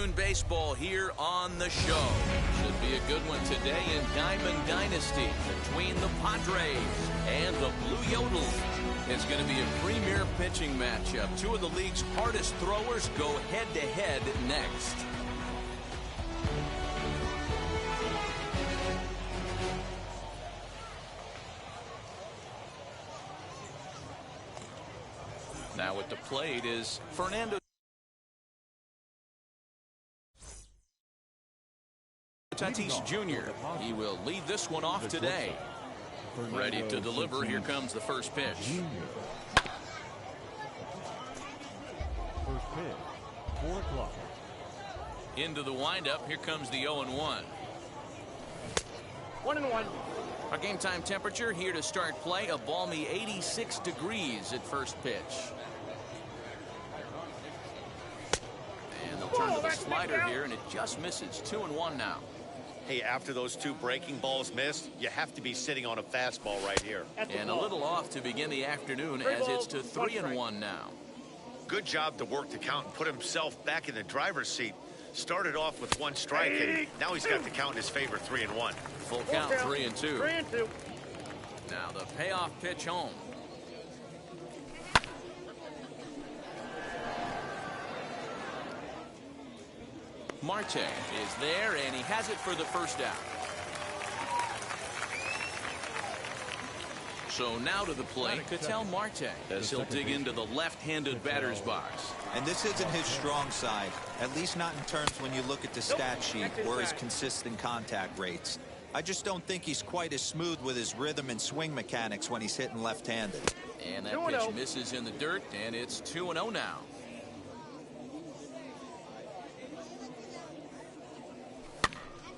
afternoon baseball here on the show. Should be a good one today in Diamond Dynasty between the Padres and the Blue Yodels. It's going to be a premier pitching matchup. Two of the league's hardest throwers go head-to-head next. Now at the plate is Fernando Tatis Jr. He will lead this one off today. Ready to deliver. Here comes the first pitch. First pitch, 4 o'clock. Into the windup. Here comes the 0-1. 1-1. Our game time temperature here to start play, a balmy 86 degrees at first pitch. And they'll turn to the slider here, and it just misses. 2-1 now. Hey, after those two breaking balls missed, you have to be sitting on a fastball right here. And a little off to begin the afternoon as it's to 3-1 now. Good job to work the count and put himself back in the driver's seat. Started off with 1 strike, and now he's got the count in his favor, 3-1. Full count, 3-2. 3-2. Now the payoff pitch home. Marte is there, and he has it for the first out. So now to the plate, Ketel Marte, as he'll dig into the left-handed batter's box. And this isn't his strong side, at least not in terms when you look at the stat sheet or his consistent contact rates. I just don't think he's quite as smooth with his rhythm and swing mechanics when he's hitting left-handed. And that pitch misses in the dirt, and it's 2-0 now.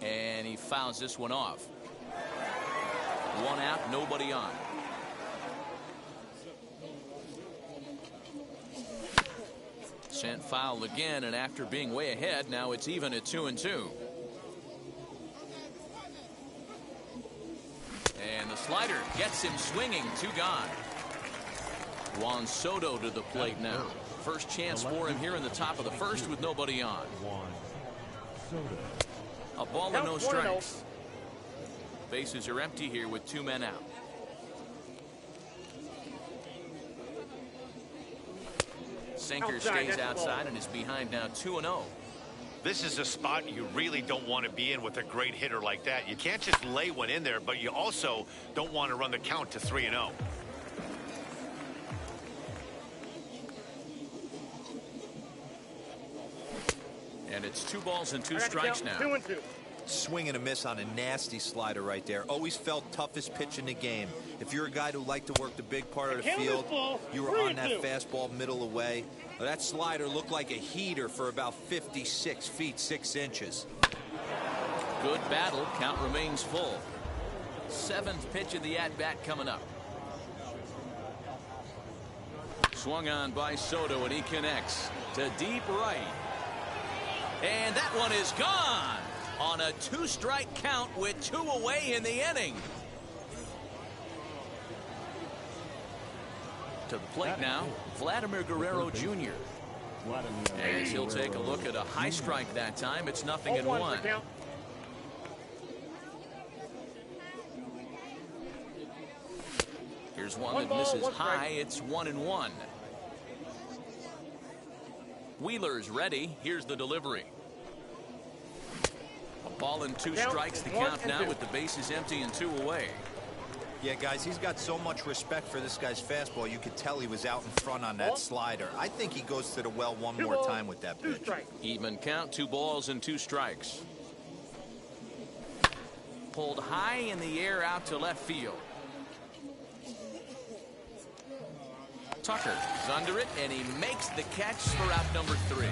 And he fouls this one off. 1 out, nobody on. Sent foul again, and after being way ahead, now it's even at 2-2. And the slider gets him swinging. 2 gone. Juan Soto to the plate now. First chance for him here in the top of the first with nobody on. A ball and no strikes. Bases are empty here with 2 men out. Sinker stays outside and is behind now 2-0. This is a spot you really don't want to be in with a great hitter like that. You can't just lay one in there, but you also don't want to run the count to 3-0. And it's 2 balls and 2 strikes now. 2-2. Swing and a miss on a nasty slider right there. Always felt toughest pitch in the game. If you're a guy who liked to work the big part of the field, you were on that fastball middle away. Well, that slider looked like a heater for about 56 feet 6 inches. Good battle. Count remains full. 7th pitch of the at-bat coming up. Swung on by Soto, and he connects to deep right. And that one is gone on a 2-strike count with 2 away in the inning. To the plate now, Vladimir Guerrero Jr. As he'll take a look at a high strike that time. It's 0-1. Here's one that misses high. It's 1-1. Wheeler's ready. Here's the delivery. A ball and 2 strikes. The count now with the bases empty and 2 away. Yeah, guys, he's got so much respect for this guy's fastball. You could tell he was out in front on that slider. I think he goes to the well one more time with that pitch. Even count, 2 balls and 2 strikes. Pulled high in the air out to left field. Tucker is under it, and he makes the catch for out number 3.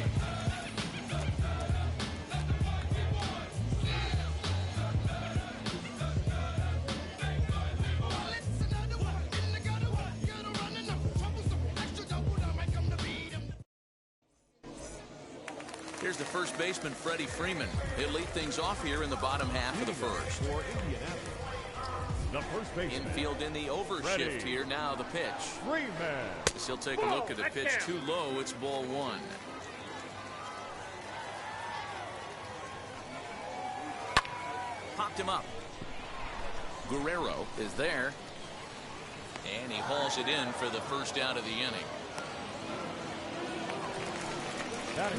Here's the first baseman, Freddie Freeman. He'll lead things off here in the bottom half of the first. The first baseman. Infield in the overshift here. Now the pitch. Freeman. As he'll take a look at the pitch. Too low. It's ball 1. walked him up. Guerrero is there. And he hauls it in for the first out of the inning.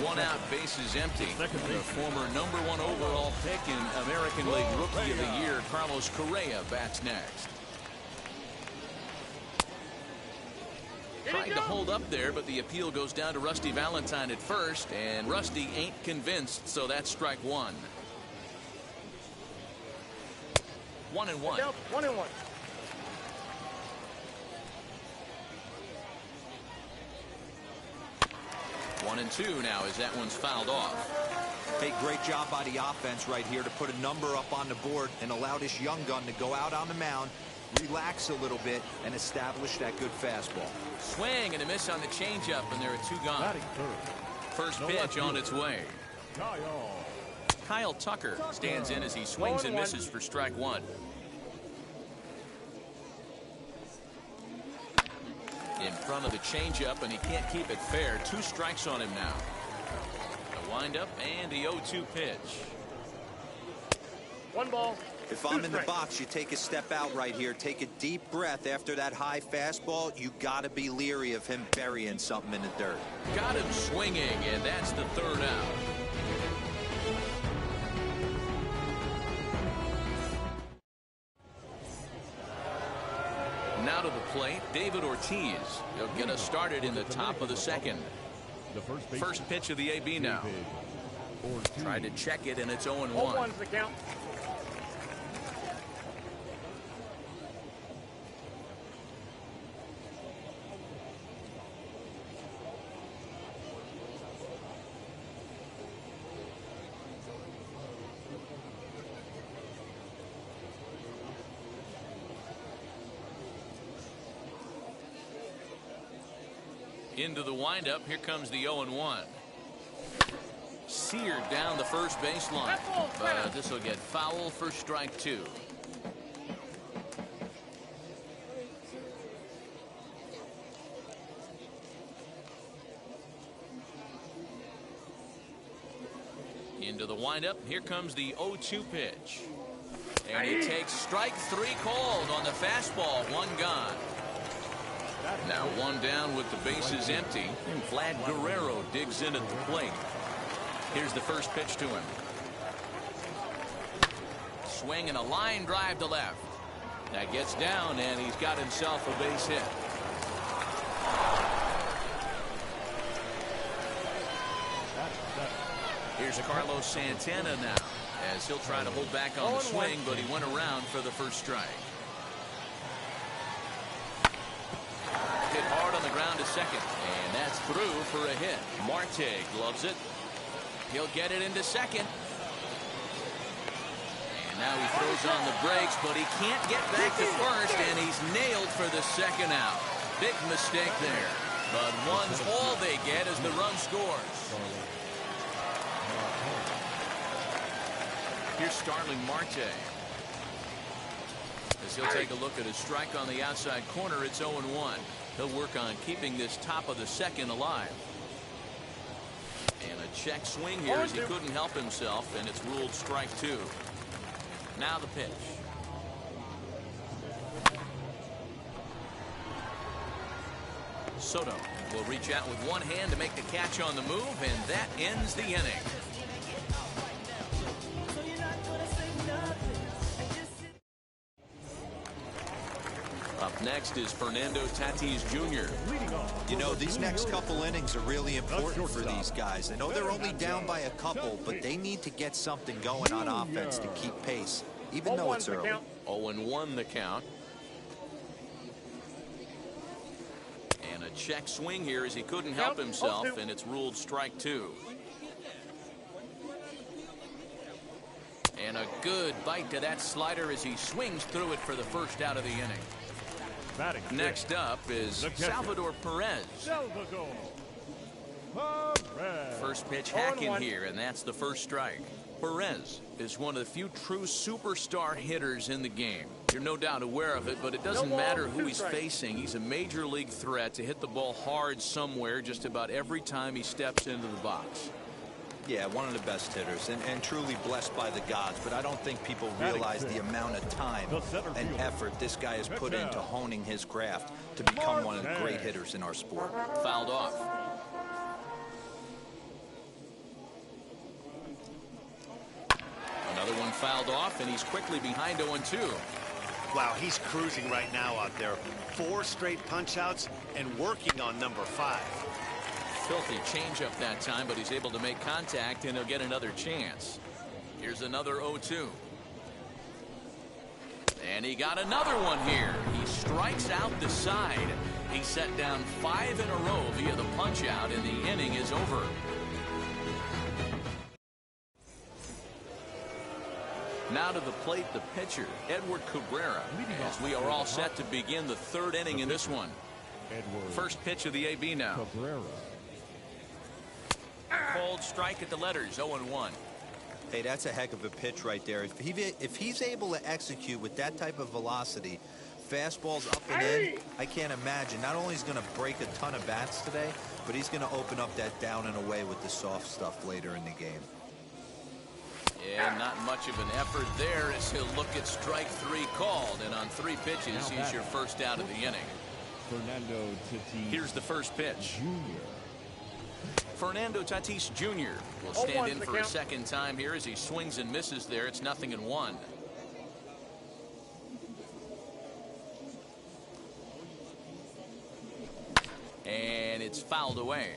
One out, bases empty. The former #1 overall pick in American League Rookie of the Year, Carlos Correa, bats next. Tried to hold up there, but the appeal goes down to Rusty Valentine at first, and Rusty ain't convinced, so that's strike one. 1-1. 1-1. 1-2 now as that one's fouled off. Hey, great job by the offense right here to put a number up on the board and allow this young gun to go out on the mound, relax a little bit, and establish that good fastball. Swing and a miss on the changeup, and there are two gone. First pitch on its way. Kyle Tucker stands in as he swings and misses for strike one. In front of the changeup, and he can't keep it fair. 2 strikes on him now. A windup and the 0-2 pitch. 1 ball. If I'm in the box, you take a step out right here. Take a deep breath after that high fastball. You got to be leery of him burying something in the dirt. Got him swinging, and that's the third out. Now to the plate, David Ortiz. He'll get us started in the top of the second. First pitch of the AB now. Tried to check it, and it's 0-1. 0-1's the count. Into the windup. Here comes the 0-1. Seared down the first baseline. But this will get foul for strike two. Into the windup. Here comes the 0-2 pitch. And he takes strike three called on the fastball. 1 gone. Now 1 down with the bases empty, and Vlad Guerrero digs in at the plate. Here's the first pitch to him. Swing and a line drive to left. That gets down, and he's got himself a base hit. Here's Carlos Santana now, as he'll try to hold back on the swing, but he went around for the first strike. Hit hard on the ground to second, and that's through for a hit. Marte gloves it. He'll get it into second. And now he throws on the brakes, but he can't get back to first, and he's nailed for the second out. Big mistake there. But one's all they get as the run scores. Here's Starling Marte. As he'll take a look at his strike on the outside corner, it's 0-1. He'll work on keeping this top of the second alive. And a check swing here as he couldn't help himself, and it's ruled strike two. Now the pitch. Soto will reach out with one hand to make the catch on the move, and that ends the inning. Up next is Fernando Tatis Jr. You know, these next couple innings are really important for these guys. I know they're only down by a couple, but they need to get something going on offense to keep pace, even though it's early. 0-1 the count. And a check swing here as he couldn't help himself, and it's ruled strike two. And a good bite to that slider as he swings through it for the first out of the inning. Next up is Salvador Perez. First pitch hacking here, and that's the first strike. Perez is one of the few true superstar hitters in the game. You're no doubt aware of it, but it doesn't matter who he's facing. He's a major league threat to hit the ball hard somewhere just about every time he steps into the box. Yeah, one of the best hitters and truly blessed by the gods, but I don't think people realize the amount of time and effort this guy has put into honing his craft to become one of the great hitters in our sport. Fouled off. Another one fouled off, and he's quickly behind 0-2. Wow, he's cruising right now out there. 4 straight punch-outs and working on number 5. Filthy changeup that time, but he's able to make contact, and he'll get another chance. Here's another 0-2. And he got another one here. He strikes out the side. He set down 5 in a row via the punch-out, and the inning is over. Now to the plate, the pitcher, Edward Cabrera, as we are all set to begin the 3rd inning in this one. First pitch of the AB now. Cold strike at the letters, 0-1. Hey, that's a heck of a pitch right there. If he's able to execute with that type of velocity, fastballs up and in, I can't imagine. Not only is he going to break a ton of bats today, but he's going to open up that down and away with the soft stuff later in the game. Yeah, not much of an effort there as he'll look at strike 3 called, and on 3 pitches, he's your first out of the inning. Here's the first pitch. Fernando Tatis Jr. will stand in for a second time here as he swings and misses there. It's 0-1. And it's fouled away.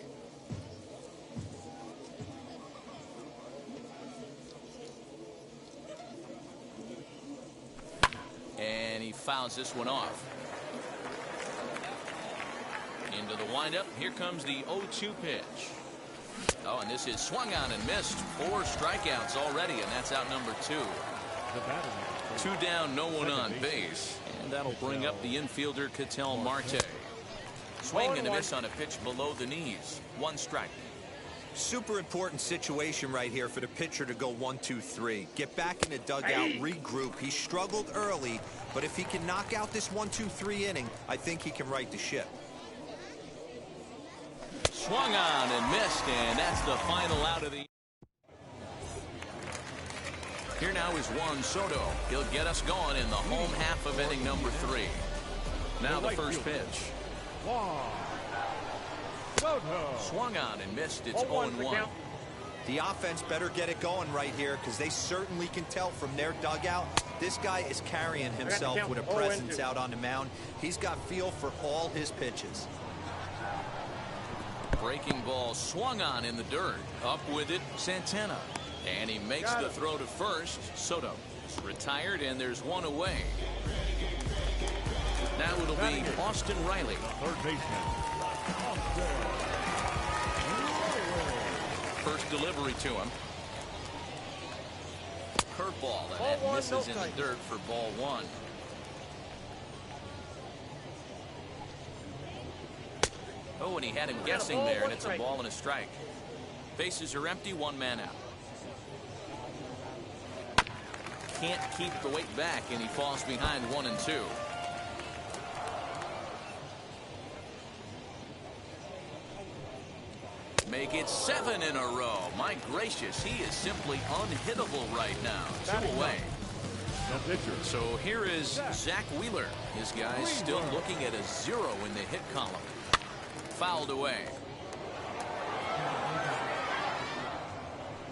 And he fouls this one off. Into the windup. Here comes the 0-2 pitch. Oh, and this is swung on and missed. 4 strikeouts already, and that's out number 2. 2 down, no one on base. And that'll bring up the infielder, Ketel Marte. Swing and a miss on a pitch below the knees. 1 strike. Super important situation right here for the pitcher to go 1-2-3. Get back in the dugout, regroup. He struggled early, but if he can knock out this 1-2-3 inning, I think he can right the ship. Swung on and missed, and that's the final out of the... Here now is Juan Soto. He'll get us going in the home half of inning number 3. Now the first pitch. Swung on and missed. It's 0-1. The offense better get it going right here because they certainly can tell from their dugout this guy is carrying himself with a presence out on the mound. He's got feel for all his pitches. Breaking ball swung on in the dirt. Up with it, Santana. And he makes the throw to first. Soto is retired, and there's 1 away. Now it'll be Austin Riley. Third baseman. First delivery to him. Curveball, and that misses in the dirt for ball 1. Oh, and he had him guessing there, and it's a ball and a strike. Bases are empty, 1 man out. Can't keep the weight back, and he falls behind 1-2. Make it 7 in a row. My gracious, he is simply unhittable right now. 2 away. So here is Zach Wheeler. His guys still looking at a 0 in the hit column. Fouled away.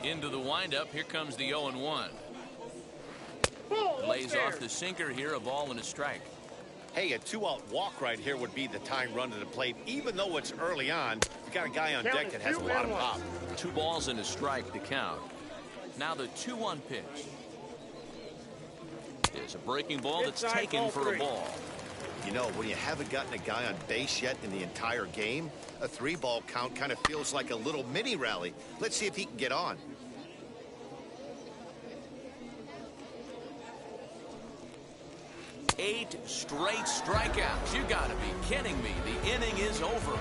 Into the windup. Here comes the 0-1. Lays off the sinker here, a ball and a strike. Hey, a 2-out walk right here would be the time run to the plate. Even though it's early on, you got a guy on deck that has a lot of pop. 2 balls and a strike to count. Now the 2-1 pitch. There's a breaking ball that's taken for a ball. You know, when you haven't gotten a guy on base yet in the entire game, a 3-ball count kind of feels like a little mini rally. Let's see if he can get on. Eight straight strikeouts. You got to be kidding me. The inning is over.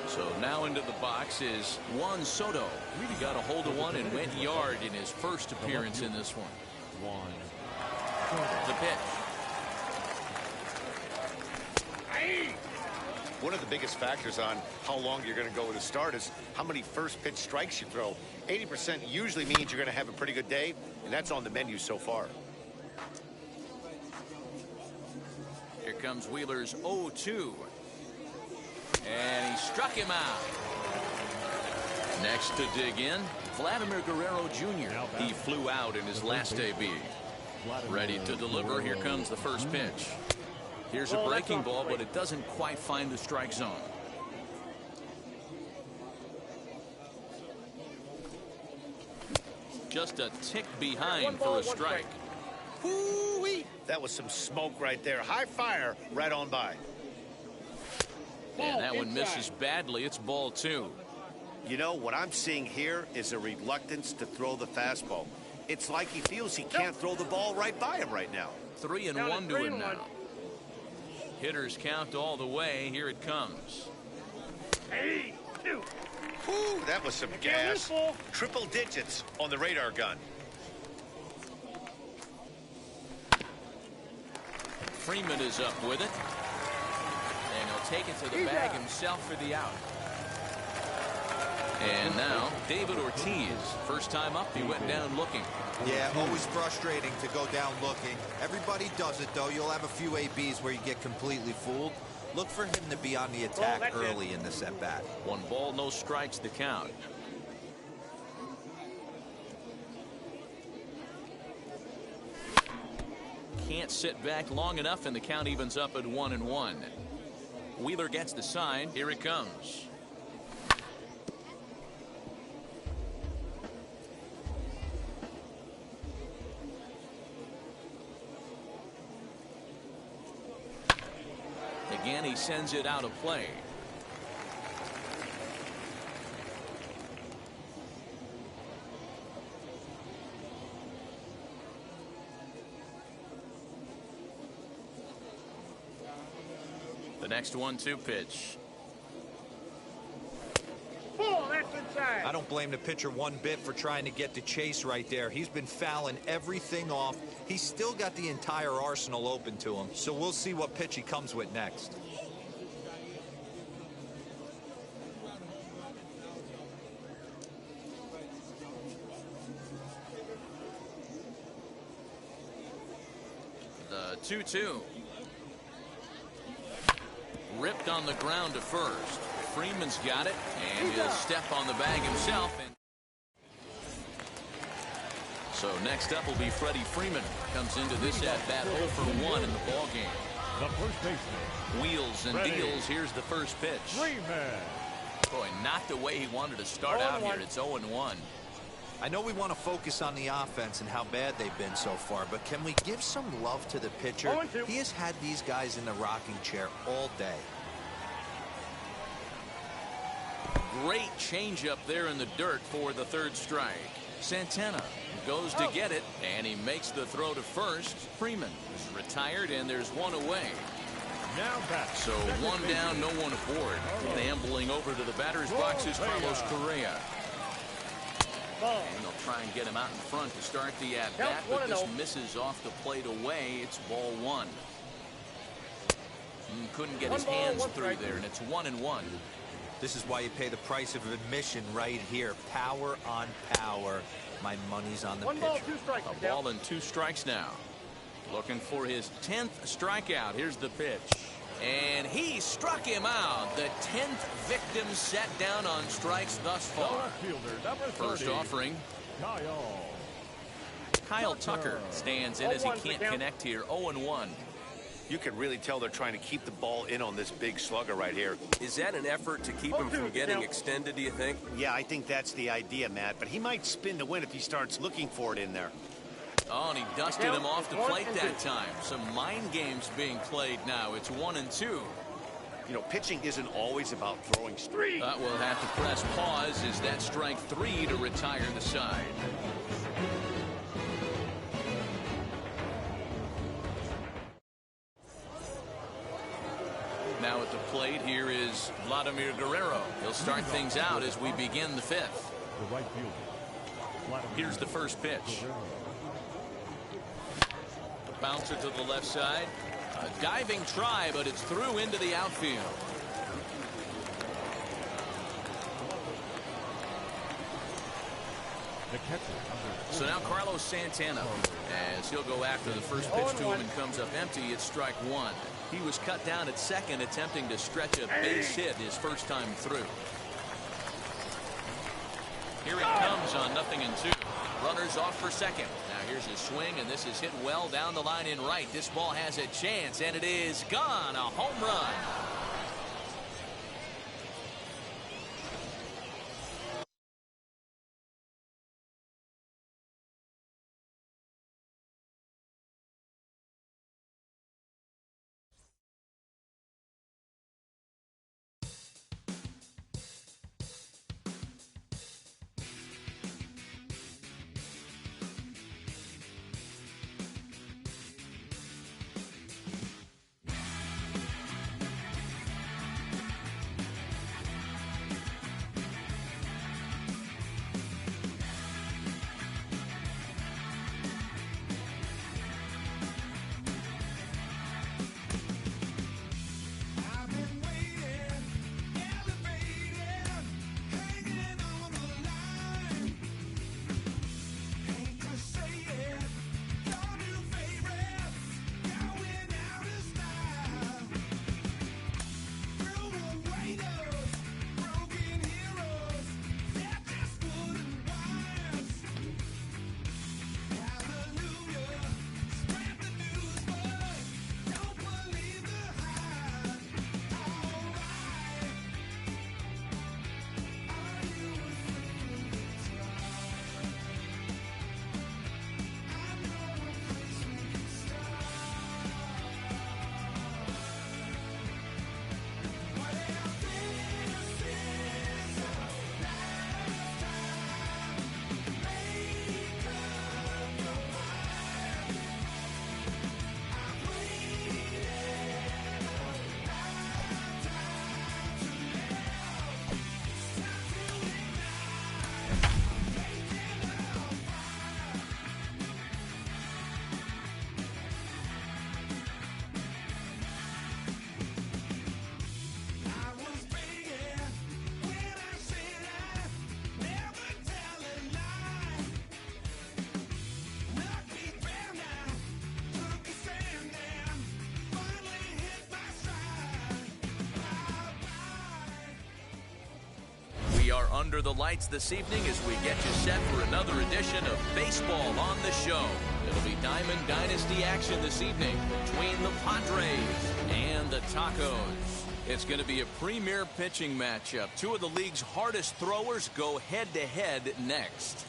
So now into the box is Juan Soto. He got a hold of one and went yard in his first appearance in this one. The pitch. one of the biggest factors on how long you're going to go with a start is how many first pitch strikes you throw. 80% usually means you're going to have a pretty good day, and that's on the menu so far. Here comes Wheeler's 0-2. And he struck him out. Next to dig in, Vladimir Guerrero Jr. He flew out in his last AB. Ready to deliver. Here comes the first pitch. Here's a breaking ball, but it doesn't quite find the strike zone. Just a tick behind for a strike. Woo-wee. That was some smoke right there. High fire right on by. And that one misses badly. It's ball 2. You know, what I'm seeing here is a reluctance to throw the fastball. It's like he feels he can't throw the ball right by him right now. 3-1 to him now. Hitters count all the way. Here it comes. 2. Whew, that was some gas. Triple digits on the radar gun. Freeman is up with it. And he'll take it to the bag himself for the out. And now, David Ortiz. First time up, he went down looking. Yeah, always frustrating to go down looking. Everybody does it, though. You'll have a few ABs where you get completely fooled. Look for him to be on the attack early in the at-bat. 1 ball, no strikes to count. Can't sit back long enough, and the count evens up at 1-1. Wheeler gets the sign. Here it comes. Again, he sends it out of play. The next 1-2 pitch. That's inside. I don't blame the pitcher one bit for trying to get the chase right there. He's been fouling everything off. He's still got the entire arsenal open to him. So we'll see what pitch he comes with next. The 2-2. Ripped on the ground to first. Freeman's got it, and he'll step on the bag himself. And so next up will be Freddie Freeman. Comes into this at-bat 0 for 1 in the ballgame. The first baseman. Wheels and deals. Here's the first pitch. Freeman. Boy, not the way he wanted to start out here. It's 0-1. I know we want to focus on the offense and how bad they've been so far, but can we give some love to the pitcher? He has had these guys in the rocking chair all day. Great changeup there in the dirt for the third strike. Santana goes to get it, and he makes the throw to first. Freeman is retired, and there's 1 away. Now back. So 1 down, no one aboard. Ambling over to the batter's box is Carlos Correa. And they'll try and get him out in front to start the at-bat, but this misses off the plate away. It's ball 1. Couldn't get his hands through there, and it's 1-1. This is why you pay the price of admission right here. Power on power. My money's on the pitcher. 1 ball, 2 strikes. A ball and 2 strikes now. Looking for his 10th strikeout. Here's the pitch. And he struck him out. The 10th victim set down on strikes thus far. First offering. Kyle Tucker stands in as he can't connect here. 0-1. You can really tell they're trying to keep the ball in on this big slugger right here. Is that an effort to keep him from getting extended, do you think? Yeah, I think that's the idea, Matt. But he might spin the win if he starts looking for it in there. Oh, and he dusted him off the plate that time. Some mind games being played now. It's 1-2. You know, pitching isn't always about throwing straight. We'll have to press pause. Is that strike 3 to retire the side? Now at the plate, here is Vladimir Guerrero. He'll start things out as we begin the 5th. The right fielder. Here's the first pitch. The bouncer to the left side. A diving try, but it's through into the outfield. The catcher, number So now Carlos Santana, as he'll go after the first pitch to him and comes up empty. It's strike one. He was cut down at second, attempting to stretch a base hit his first time through. Here it comes on 0-2. Runners off for second. Now here's his swing, and this is hit well down the line in right. This ball has a chance, and it is gone. A home run. We are under the lights this evening as we get you set for another edition of Baseball on the Show. It'll be Diamond Dynasty action this evening between the Padres and the Tacos. It's going to be a premier pitching matchup. Two of the league's hardest throwers go head-to-head next.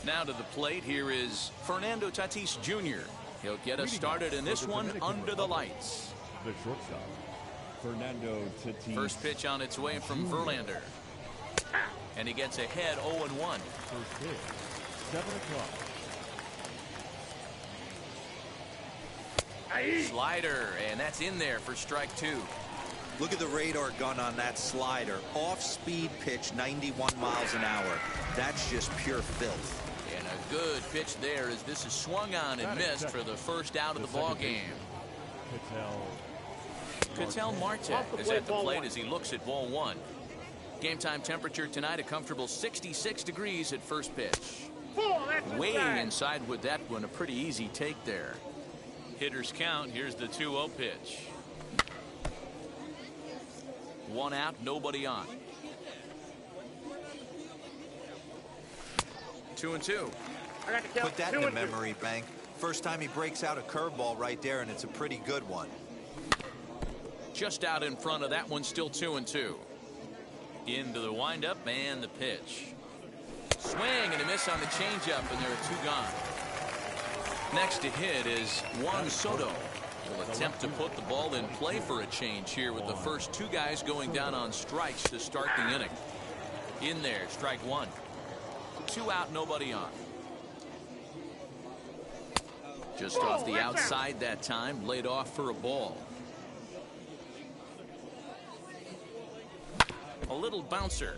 Now to the plate, here is Fernando Tatis Jr. He'll get us started in this one under the lights. the shortstop, Fernando Tatis. First pitch on its way from Verlander. And he gets ahead 0-1. First pitch, 7 o'clock. Slider, and that's in there for strike 2. Look at the radar gun on that slider. Off-speed pitch, 91 miles an hour. That's just pure filth. And a good pitch there as this is swung on and missed for the first out of the ball game. Ketel Marte is at the plate as he looks at ball 1. Game time temperature tonight, a comfortable 66 degrees at first pitch. Weighing inside with that one, a pretty easy take there. Hitters count. Here's the 2-0 pitch. 1 out, nobody on. 2-2. Put that in the memory bank. First time he breaks out a curveball right there, and it's a pretty good one. Just out in front of that one, still 2-2. Into the windup and the pitch. Swing and a miss on the changeup, and there are 2 gone. Next to hit is Juan Soto. Will attempt to put the ball in play for a change here with the first 2 guys going down on strikes to start the inning. In there, strike 1. 2 out, nobody on. Just off the outside that time, laid off for a ball. A little bouncer.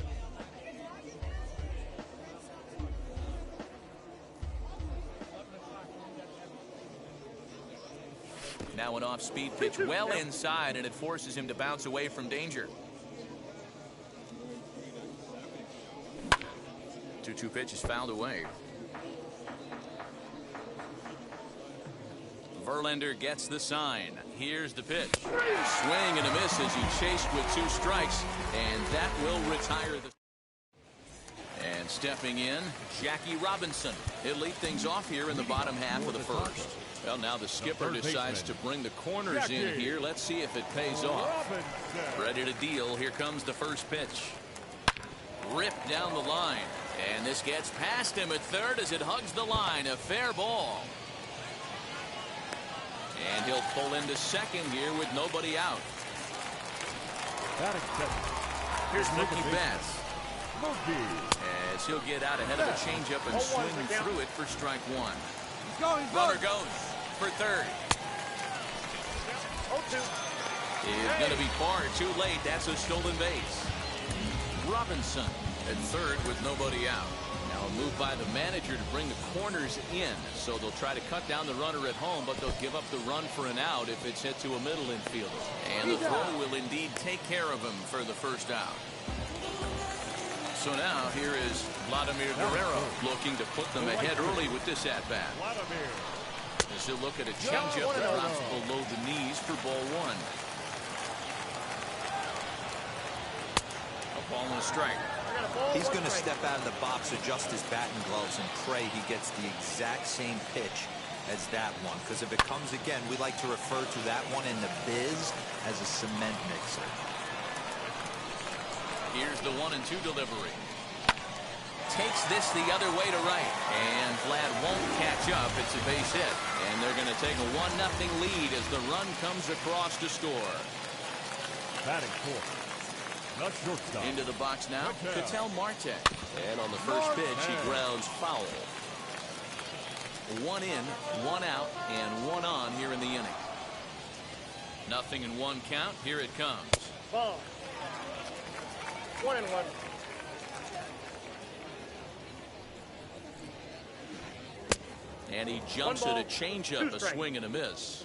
Now an off-speed pitch well inside, and it forces him to bounce away from danger. The 2-2 pitch is fouled away. Verlander gets the sign. Here's the pitch. Swing and a miss as he chased with 2 strikes, and that will retire the. And stepping in, Jackie Robinson. He'll lead things off here in the bottom half of the first. Well, now the skipper decides to bring the corners in here. Let's see if it pays off. Ready to deal. Here comes the first pitch. Ripped down the line. And this gets past him at third as it hugs the line. A fair ball. And he'll pull into second here with nobody out. Here's Mookie Betts. As he'll get out ahead of a changeup and swing through it for strike 1. Runner goes for third. Is going to be far too late. That's a stolen base. Robinson at third with nobody out. Now a move by the manager to bring the corners in. So they'll try to cut down the runner at home, but they'll give up the run for an out if it's hit to a middle infielder. And the throw will indeed take care of him for the first out. So now here is Vladimir Guerrero looking to put them ahead early with this at-bat. As he'll look at a changeup that drops below the knees for ball 1. A ball and a strike. He's going to step out of the box, adjust his batting gloves, and pray he gets the exact same pitch as that one. Because if it comes again, we like to refer to that one in the biz as a cement mixer. Here's the 1-2 delivery. Takes this the other way to right. And Vlad won't catch up. It's a base hit. And they're going to take a 1-0 lead as the run comes across to score. Batting fourth. Not shortstop. Into the box now, Ketel Marte. And on the first pitch, he grounds foul. 1 in, 1 out, and 1 on here in the inning. 0-1 count. Here it comes. Ball. 1-1. And he jumps at a changeup, a swing and a miss.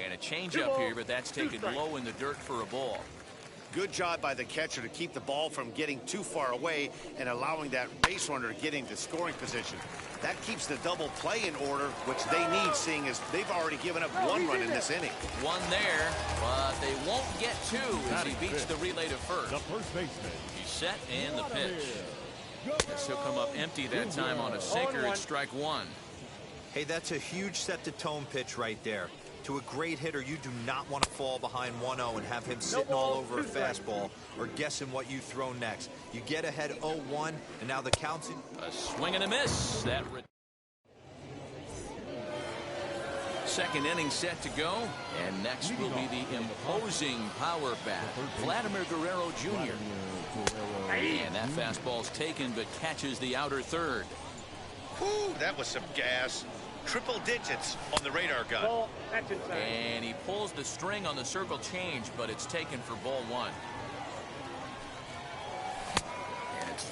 And a changeup here, but that's taken low in the dirt for a ball. Good job by the catcher to keep the ball from getting too far away and allowing that base runner to get into scoring position. That keeps the double play in order, which they need, seeing as they've already given up 1 run in this inning. 1 there, but they won't get 2 as he beats the relay to first. The first baseman. He's set and the pitch. Guess he'll come up empty that time on a sinker at strike 1. Hey, that's a huge set-the-tone pitch right there. To a great hitter, you do not want to fall behind 1-0 and have him sitting all over a fastball or guessing what you throw next. You get ahead 0-1, and now the count's in. A swing and a miss. That second inning set to go, and next will be the imposing power bat, Vladimir Guerrero Jr. And that fastball's taken, but catches the outer third. Whew, that was some gas. Triple digits on the radar gun. Ball. That's inside. And he pulls the string on the circle change, but it's taken for ball 1. And it's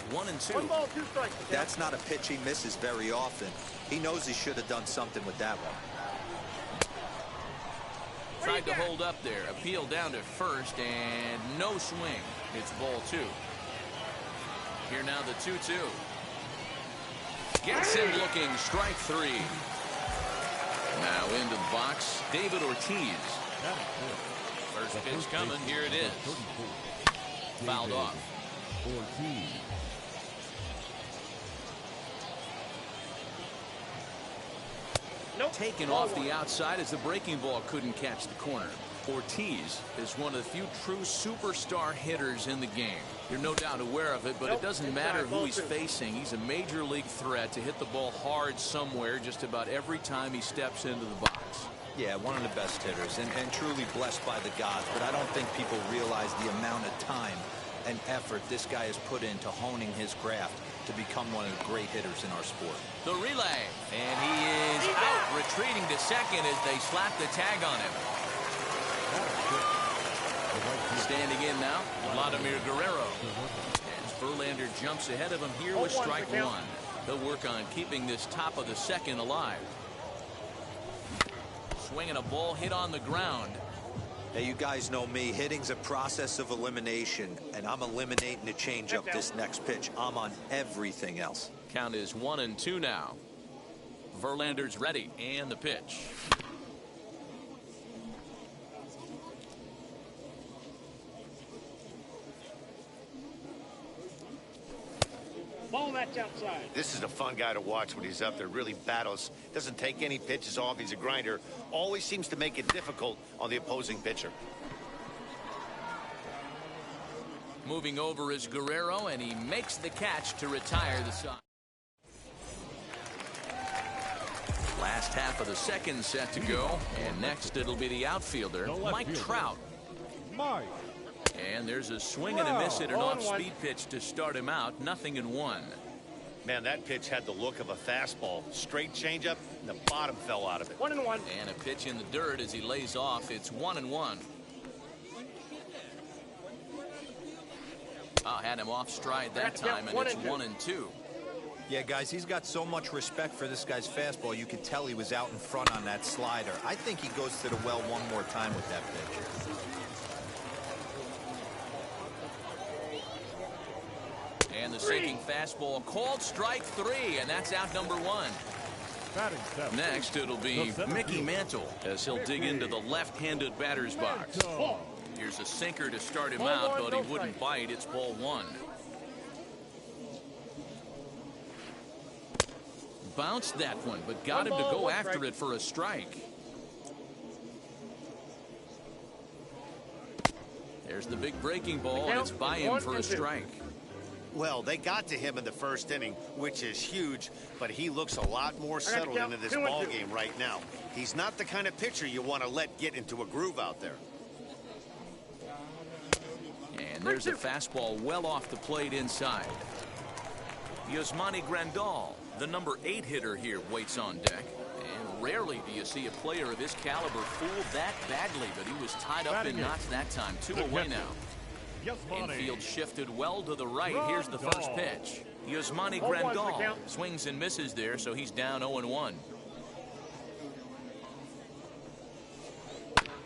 1-2. 1 ball, 2 strikes. That's not a pitch he misses very often. He knows he should have done something with that one. Tried to hold up there. Appeal down to first, and no swing. It's ball 2. Here now the 2-2. Gets him looking, strike 3. Now into the box, David Ortiz. First pitch coming, here it is. Fouled off. Ortiz. Taken off the outside as the breaking ball couldn't catch the corner. Ortiz is one of the few true superstar hitters in the game. You're no doubt aware of it, but it doesn't matter who he's facing. He's a major league threat to hit the ball hard somewhere just about every time he steps into the box. Yeah, one of the best hitters and truly blessed by the gods, but I don't think people realize the amount of time and effort this guy has put into honing his craft to become one of the great hitters in our sport. The relay, and he is out, retreating to second as they slap the tag on him. Standing in now, Vladimir Guerrero. As Verlander jumps ahead of him here with strike 1. They'll work on keeping this top of the second alive. Swinging a ball hit on the ground. Hey, you guys know me. Hitting's a process of elimination, and I'm eliminating the changeup this next pitch. I'm on everything else. Count is 1-2 now. Verlander's ready, and the pitch. Ball that's outside. This is a fun guy to watch when he's up there. Really battles. Doesn't take any pitches off. He's a grinder. Always seems to make it difficult on the opposing pitcher. Moving over is Guerrero, and he makes the catch to retire the side. Last half of the second set to go, and next it'll be the outfielder, Mike Trout. Mike. And there's a swing and a miss at an off-speed pitch to start him out. 0-1. Man, that pitch had the look of a fastball. Straight changeup, and the bottom fell out of it. 1-1. And a pitch in the dirt as he lays off. It's 1-1. Had him off stride that time, and it's 1-2. Yeah, guys, he's got so much respect for this guy's fastball. You could tell he was out in front on that slider. I think he goes to the well one more time with that pitch. And the sinking fastball called strike 3, and that's out number 1. Next, it'll be Mickey Mantle as he'll dig into the left-handed batter's box. Here's a sinker to start him out, but he wouldn't bite. It's ball 1. Bounced that one, but got him to go after it for a strike. There's the big breaking ball, and it's by him for a strike. Well, they got to him in the first inning, which is huge, but he looks a lot more settled into this ball game right now. He's not the kind of pitcher you want to let get into a groove out there. And there's a fastball well off the plate inside. Yasmani Grandal, the number 8 hitter here, waits on deck. And rarely do you see a player of his caliber fooled that badly, but he was tied up in knots that time. 2 away now. Infield shifted well to the right. Here's the first pitch. Yasmani Grandal swings and misses there, so he's down 0-1.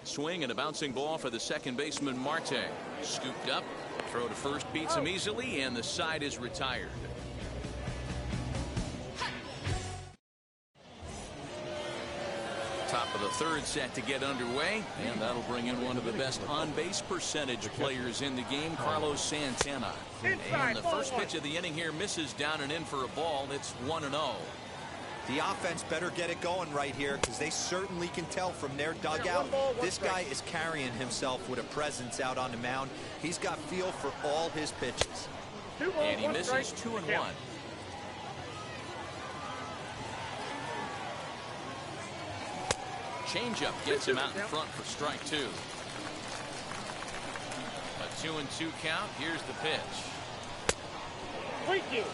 Swing and a bouncing ball for the second baseman, Marte. Scooped up, throw to first beats him easily, and the side is retired. Top of the third set to get underway, and that'll bring in one of the best on-base percentage players in the game, Carlos Santana. And the first pitch of the inning here misses down and in for a ball. It's 1-0. The offense better get it going right here, because they certainly can tell from their dugout. This guy is carrying himself with a presence out on the mound. He's got feel for all his pitches. And he misses 2-1. Changeup gets him out in front for strike 2. A 2-2 count. Here's the pitch. Thank you.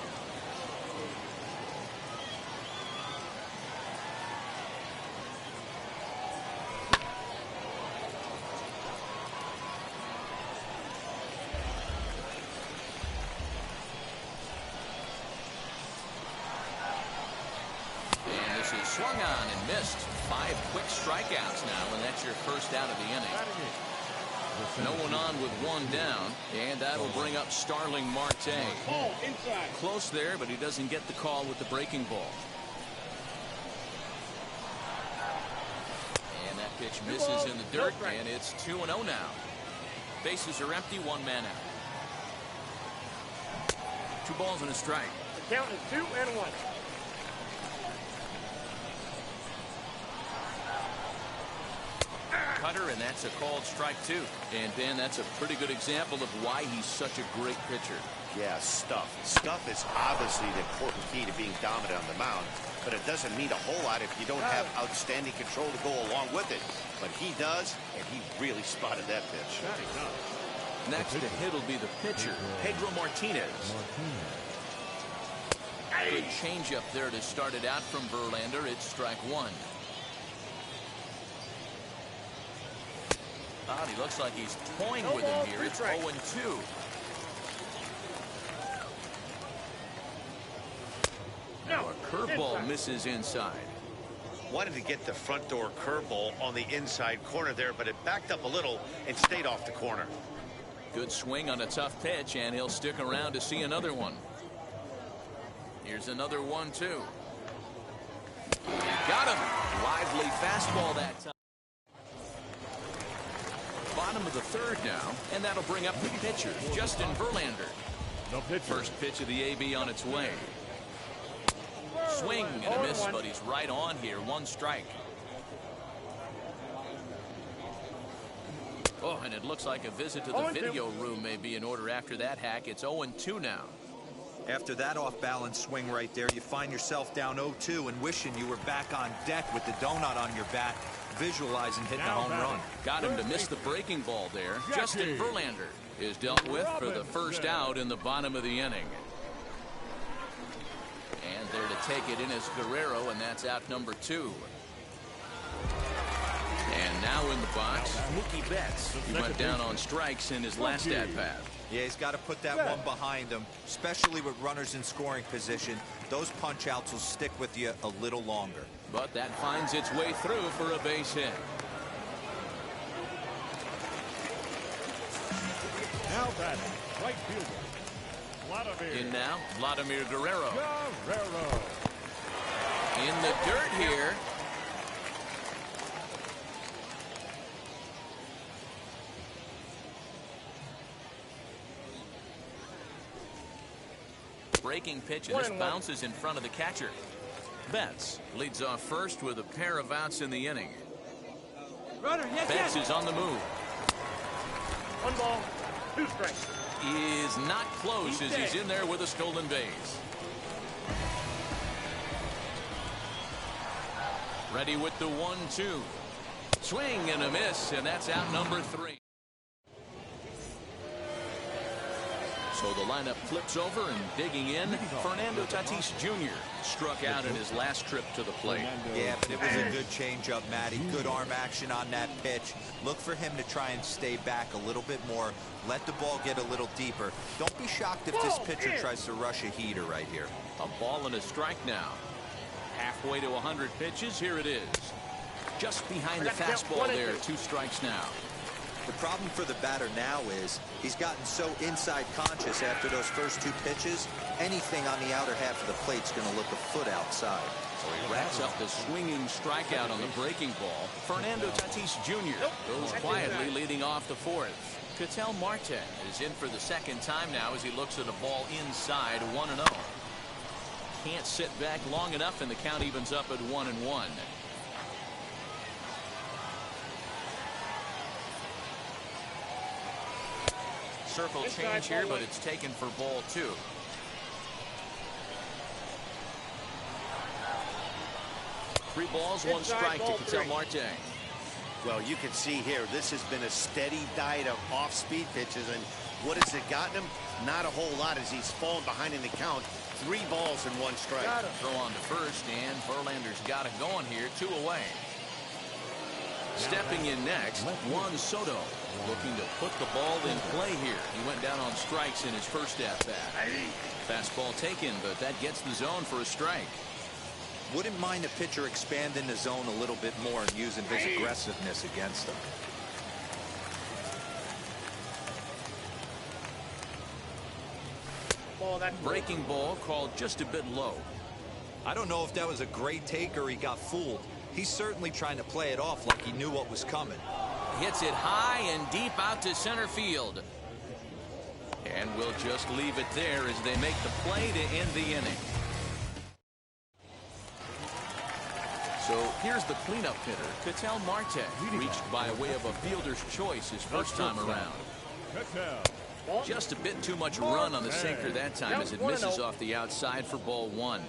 And this is swung on and missed. 5 quick strikeouts now, and that's your first out of the inning. No one on with 1 down, and that'll bring up Starling Marte. Ball inside. Close there, but he doesn't get the call with the breaking ball. And that pitch misses in the dirt, and it's 2-0 now. Bases are empty, 1 man out. 2 balls and a strike. The count is 2-1. Cutter, and that's a called strike 2. And Ben, that's a pretty good example of why he's such a great pitcher. Yeah, stuff. Stuff is obviously the important key to being dominant on the mound, but it doesn't mean a whole lot if you don't have outstanding control to go along with it. But he does, and he really spotted that pitch. Next to hit will be the pitcher, Pedro Martinez. Good changeup there to start it out from Verlander. It's strike 1. He looks like he's toying with him here. It's 0-2. Now a curveball misses inside. Wanted to get the front door curveball on the inside corner there, but it backed up a little and stayed off the corner. Good swing on a tough pitch, and he'll stick around to see another one. Here's another 1-2. Got him. Lively fastball that time. Bottom of the third now, and that'll bring up the pitcher, Justin Verlander. The pitcher. First pitch of the AB on its way. Swing and a miss, but he's right on here. 1 strike. Oh, and it looks like a visit to the video room may be in order after that hack. It's 0-2 now. After that off-balance swing right there, you find yourself down 0-2 and wishing you were back on deck with the donut on your bat, visualizing hitting a home run. Got him to miss the breaking ball there. Justin Verlander is dealt with for the first out in the bottom of the inning. And there to take it in is Guerrero, and that's out number 2. And now in the box, Mookie Betts. He went down on strikes in his last at-bat. Yeah, he's got to put that one behind him, especially with runners in scoring position. Those punch-outs will stick with you a little longer. But that finds its way through for a base hit. Now batting, right fielder, Vladimir. In now, Vladimir Guerrero. Guerrero. In the dirt here. Breaking pitch, and this bounces in front of the catcher. Betts leads off first with a pair of outs in the inning. Betts is on the move. 1 ball, 2 strikes. Is not close as he's in there with a stolen base. Ready with the 1-2. Swing and a miss, and that's out number 3. So the lineup flips over, and digging in, Fernando Tatis Jr. struck out in his last trip to the plate. Yeah, but it was a good changeup, Matty. Good arm action on that pitch. Look for him to try and stay back a little bit more. Let the ball get a little deeper. Don't be shocked if this pitcher tries to rush a heater right here. A ball and a strike now. Halfway to 100 pitches. Here it is. Just behind the fastball there. 2 strikes now. The problem for the batter now is he's gotten so inside conscious after those first 2 pitches, anything on the outer half of the plate's going to look a foot outside. So he wraps up the swinging strikeout on the breaking ball. Fernando Tatis Jr. goes quietly leading off the 4th. Ketel Marte is in for the 2nd time now as he looks at a ball inside 1-0. Can't sit back long enough, and the count evens up at 1-1. Circle change here, but it's taken for ball 2. Three balls, 1 strike to Ketel Marte. Well, you can see here, this has been a steady diet of off-speed pitches, and what has it gotten him? Not a whole lot as he's fallen behind in the count. 3 balls and 1 strike. Throw on to first, and Verlander's got it going here, 2 away. Stepping in next, Juan Soto, looking to put the ball in play here. He went down on strikes in his first at-bat. Fastball taken, but that gets the zone for a strike. Wouldn't mind a pitcher expanding the zone a little bit more and using his aggressiveness against them. Breaking ball called just a bit low. I don't know if that was a great take or he got fooled. He's certainly trying to play it off like he knew what was coming. Hits it high and deep out to center field. And we'll just leave it there as they make the play to end the inning. So here's the cleanup hitter, Ketel Marte, reached by way of a fielder's choice his first time around. Just a bit too much run on the sinker that time as it misses off the outside for ball 1.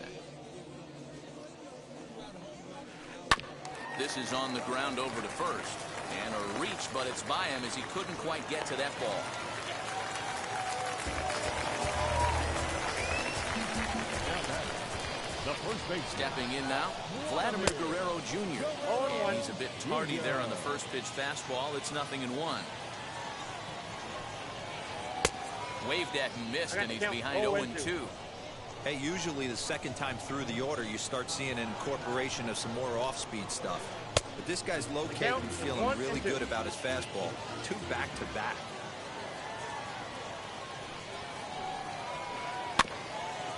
This is on the ground over to first. And a reach, but it's by him as he couldn't quite get to that ball. Stepping in now, Vladimir Guerrero Jr. And he's a bit tardy there on the first pitch fastball. It's 0-1. Waved at and missed, and he's behind 0-2. Hey, usually the second time through the order, you start seeing an incorporation of some more off-speed stuff. But this guy's located and feeling really good about his fastball. 2 back-to-back.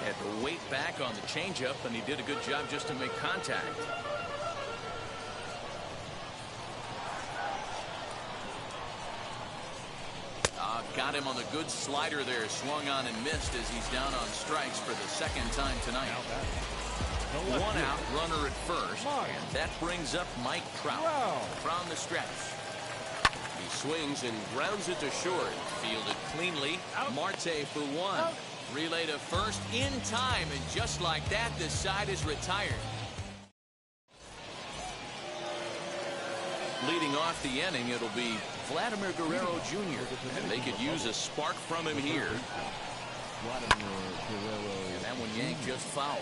Had to wait back on the changeup, and he did a good job just to make contact. Got him on the good slider there. Swung on and missed as he's down on strikes for the second time tonight. 1 out, runner at first. And that brings up Mike Trout from the stretch. He swings and grounds it to short. Fielded cleanly. Marte for 1. Relay to first in time, and just like that, the side is retired. Leading off the inning, it'll be Vladimir Guerrero Jr., and they could use a spark from him here. And that one yanked just foul.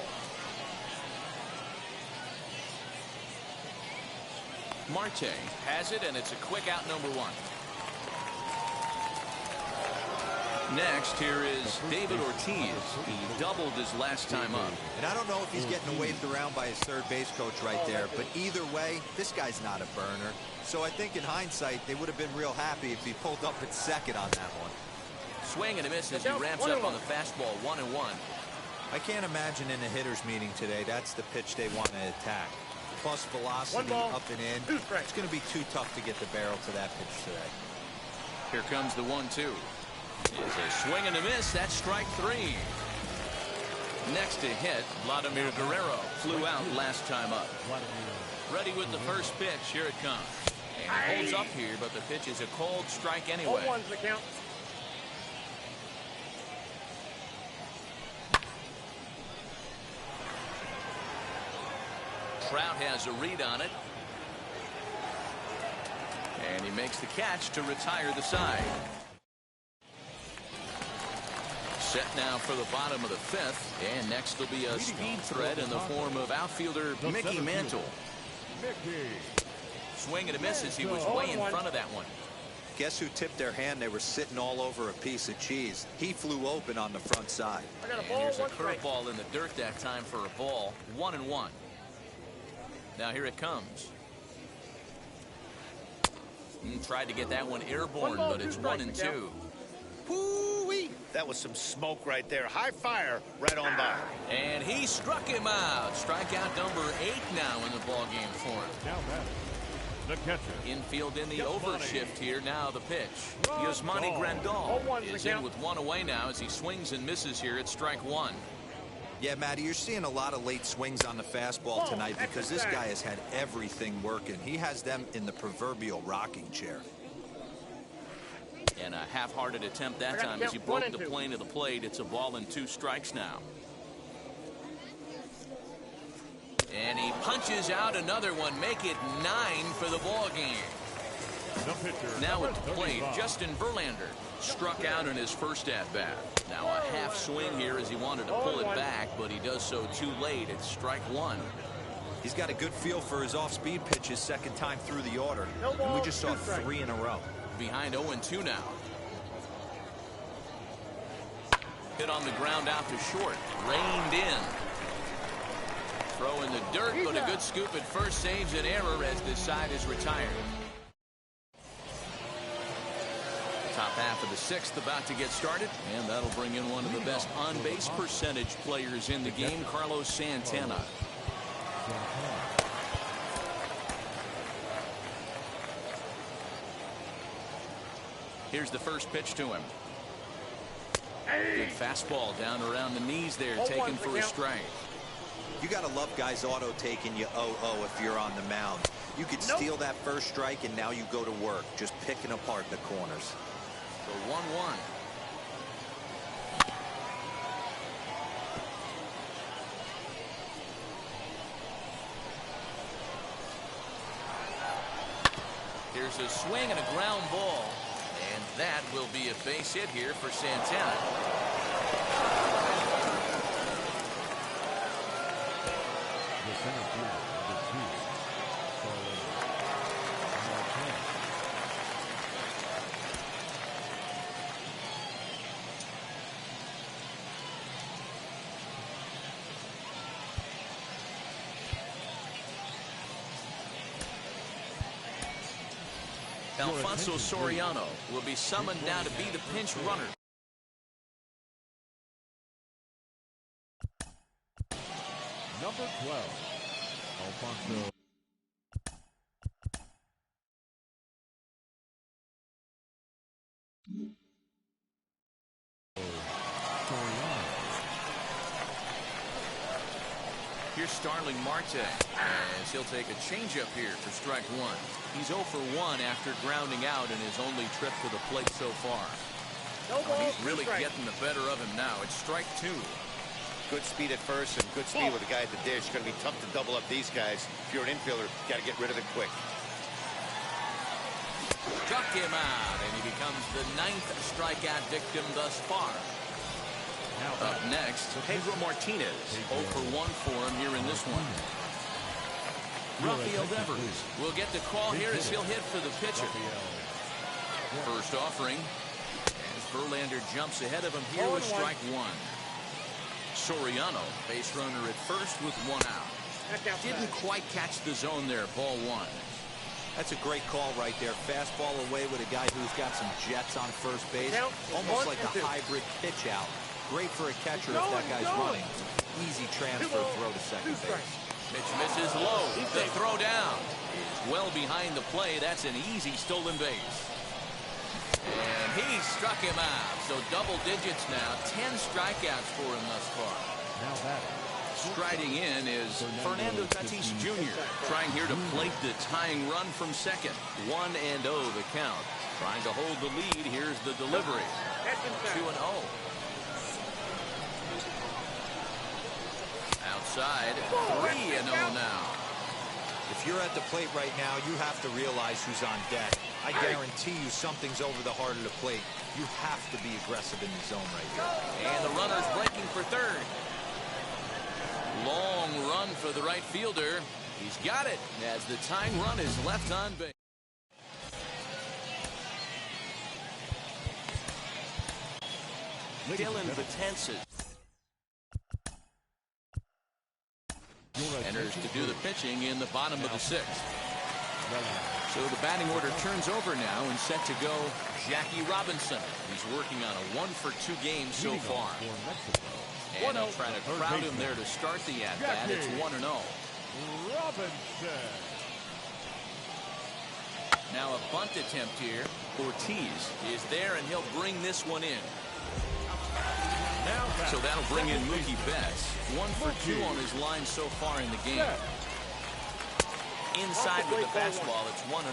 Marte has it, and it's a quick out, number 1. Next, here is David Ortiz. He doubled his last time up. And I don't know if he's getting waved around by his third base coach right there, but either way, this guy's not a burner. So I think in hindsight, they would have been real happy if he pulled up at second on that one. Swing and a miss as he ramps up on the fastball. 1-1. I can't imagine in a hitter's meeting today, that's the pitch they want to attack. Plus velocity up and in. It's going to be too tough to get the barrel to that pitch today. Here comes the 1-2. It's a swing and a miss. That's strike 3. Next to hit, Vladimir Guerrero flew out last time up. Ready with the first pitch. Here it comes. And it holds up here, but the pitch is a cold strike anyway. 0-1's the count. Trout has a read on it. And he makes the catch to retire the side. Set now for the bottom of the 5th, and next will be a speed threat in the form of outfielder Mickey Mantle. Swing and a miss as he was way in front of that one. Guess who tipped their hand? They were sitting all over a piece of cheese. He flew open on the front side. And here's a curveball in the dirt that time for a ball. 1-1. Now here it comes. Tried to get that one airborne, but it's 1-2. Woo-wee. That was some smoke right there. High fire right on by. And he struck him out. Strikeout number 8 now in the ball game for him. Now batting, the catcher. Infield in the overshift here. Now the pitch. Yasmani Grandal is in with 1 away now as he swings and misses here at strike 1. Yeah, Matty, you're seeing a lot of late swings on the fastball tonight because this guy has had everything working. He has them in the proverbial rocking chair. And a half-hearted attempt that time as he broke the plane of the plate. It's a ball and 2 strikes now. And he punches out another one. Make it 9 for the ball game. Now at the plate, Justin Verlander struck out in his first at-bat. Now a half swing here as he wanted to pull it back, but he does so too late. It's strike 1. He's got a good feel for his off-speed pitches second time through the order. And we just saw 3 in a row. Behind 0-2 now. Hit on the ground out to short. Reined in. Throw in the dirt, but a good scoop at first saves an error as this side is retired. Top half of the 6th about to get started, and that'll bring in one of the best on-base percentage players in the game, Carlos Santana. Here's the first pitch to him. Good fastball down around the knees there, taken for a strike. You got to love guys auto taking you 0-0 if you're on the mound. You could steal that first strike, and now you go to work, just picking apart the corners. So 1-1. Here's a swing and a ground ball. And that will be a base hit here for Santana. The center fielder, number 2, Martin. Alfonso Soriano will be summoned now to be the pinch runner. Number 12, Alfonso. Here's Starling Marte, as he'll take a changeup here for strike one. He's 0 for 1 after grounding out in his only trip to the plate so far. He's really getting the better of him now. It's strike two. Good speed at first and good speed with the guy at the dish. Going to be tough to double up these guys. If you're an infielder, got to get rid of it quick. Struck him out, and he becomes the 9th strikeout victim thus far. Up next, Pedro Martinez. 0 for 1 for him here in this one. Rafael Devers will get the call here as he'll hit for the pitcher. First offering, as Verlander jumps ahead of him here with strike one. Soriano, base runner at first with 1 out. Didn't quite catch the zone there, ball 1. That's a great call right there. Fastball away with a guy who's got some jets on first base. Almost like a hybrid pitch out. Great for a catcher if that guy's running. Easy transfer throw to second base. Pitch misses low. The throw down is well behind the play. That's an easy stolen base. And he struck him out. So double digits now. 10 strikeouts for him thus far. Now batting. Striding in is Fernando Tatis Jr. Trying here to plate the tying run from second. 1-0 the count. Trying to hold the lead. Here's the delivery. 2-0. Outside, 3-0 now. If you're at the plate right now, you have to realize who's on deck. I guarantee you something's over the heart of the plate. You have to be aggressive in the zone right here. And the runner's breaking for third. Long run for the right fielder. He's got it as the tying run is left on base. Dylan Betances enters to do the pitching in the bottom of the 6th. So the batting order turns over now and set to go Jackie Robinson. He's working on a 1 for 2 game so far. And they'll try to crowd him there to start the at-bat. It's 1-0. Robinson. Now a bunt attempt here. Ortiz is there, and he'll bring this one in. So that'll bring in Mookie Betts. 1 for 2 on his line so far in the game. Inside with the fastball, it's 1-0.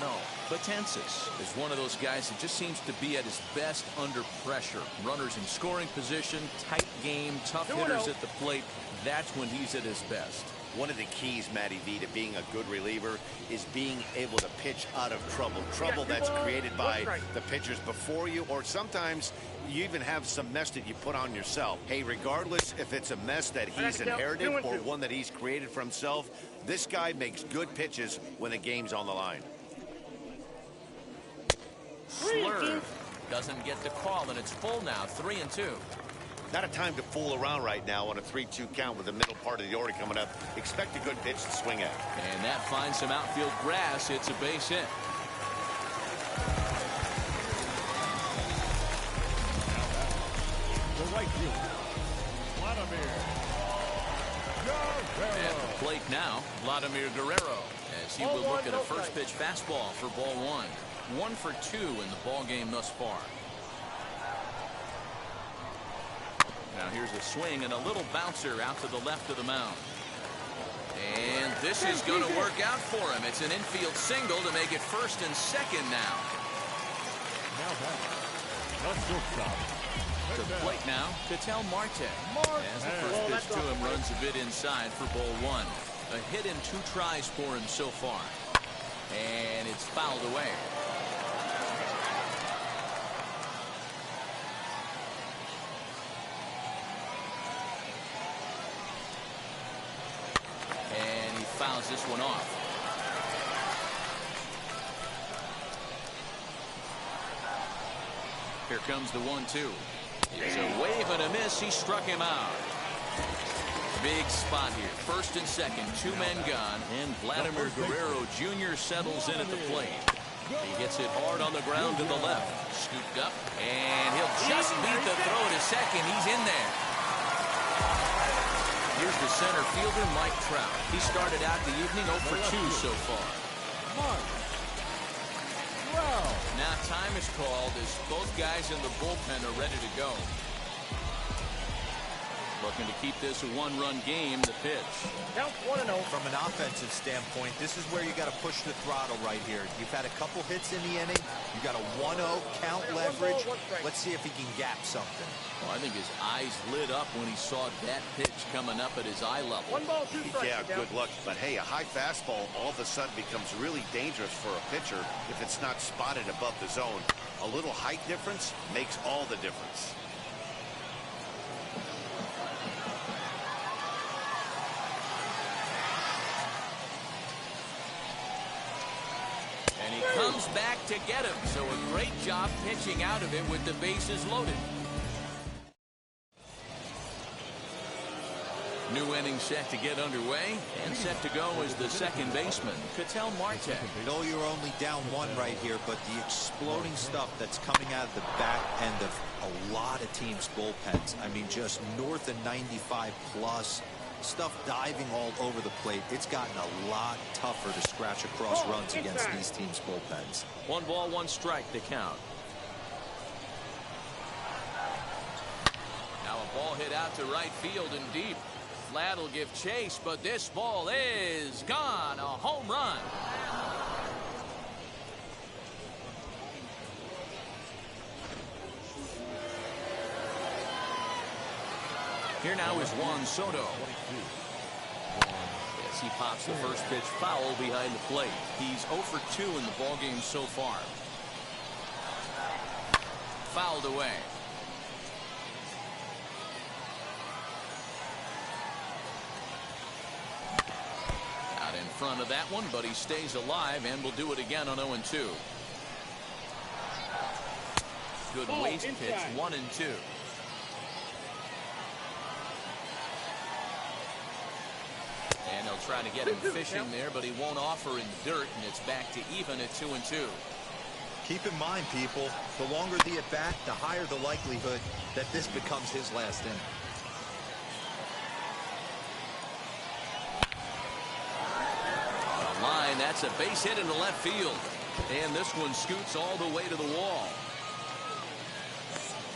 Betances is one of those guys that just seems to be at his best under pressure. Runners in scoring position, tight game, tough hitters at the plate. That's when he's at his best. One of the keys, Matty V, to being a good reliever is being able to pitch out of trouble. Trouble that's created by the pitchers before you, or sometimes you even have some mess that you put on yourself. Hey, regardless if it's a mess that he's inherited or one that he's created for himself, this guy makes good pitches when the game's on the line. Slurve doesn't get the call, and it's full now, 3-2. Not a time to fool around right now on a 3-2 count with the middle part of the order coming up. Expect a good pitch to swing at. And that finds some outfield grass. It's a base hit. The right fielder, Vladimir Guerrero. At the plate now, Vladimir Guerrero, as he will look at a first pitch fastball for ball 1. 1 for 2 in the ball game thus far. Now here's a swing and a little bouncer out to the left of the mound. And this is going to work out for him. It's an infield single to make it first and second now. Now back. The shortstop. To the plate now, Ketel Marte. As the first pitch to him runs a bit inside for ball 1. A hit in 2 tries for him so far. And it's fouled away. And he fouls this one off. Here comes the 1-2. It's a wave and a miss. He struck him out. Big spot here. First and second, 2 men gone, and Vladimir Guerrero Jr. settles in at the plate. He gets it hard on the ground to the left. Scooped up, and he'll just beat the throw to second. He's in there. Here's the center fielder, Mike Trout. He started out the evening 0 for 2 so far. Now time is called as both guys in the bullpen are ready to go. Looking to keep this a one-run game. The pitch. Count 1-0. From an offensive standpoint, this is where you got to push the throttle right here. You've had a couple hits in the inning. You got a 1-0 count leverage. Let's see if he can gap something. Well, I think his eyes lit up when he saw that pitch coming up at his eye level. 1 ball, 2 strikes. Yeah, good luck. But hey, a high fastball all of a sudden becomes really dangerous for a pitcher if it's not spotted above the zone. A little height difference makes all the difference. And he comes back to get him. So a great job pitching out of it with the bases loaded. New inning set to get underway, and set to go is the second baseman, Ketel Marte. No, you're only down 1 right here, but the exploding stuff that's coming out of the back end of a lot of teams' bullpens. I mean, just north of 95 plus. Stuff diving all over the plate. It's gotten a lot tougher to scratch across runs against these teams' bullpens. 1 ball, 1 strike to count. Now a ball hit out to right field and deep. Vlad will give chase, but this ball is gone. A home run. Here now is Juan Soto. Yes, he pops the first pitch foul behind the plate. He's 0 for 2 in the ballgame so far. Fouled away. Out in front of that one, but he stays alive and will do it again on 0-2. Good waste pitch, 1-2. And they'll try to get him fishing there, but he won't offer in dirt, and it's back to even at 2-2. Keep in mind, people, the longer the at-bat, the higher the likelihood that this becomes his last inning. On the line, that's a base hit into left field. And this one scoots all the way to the wall.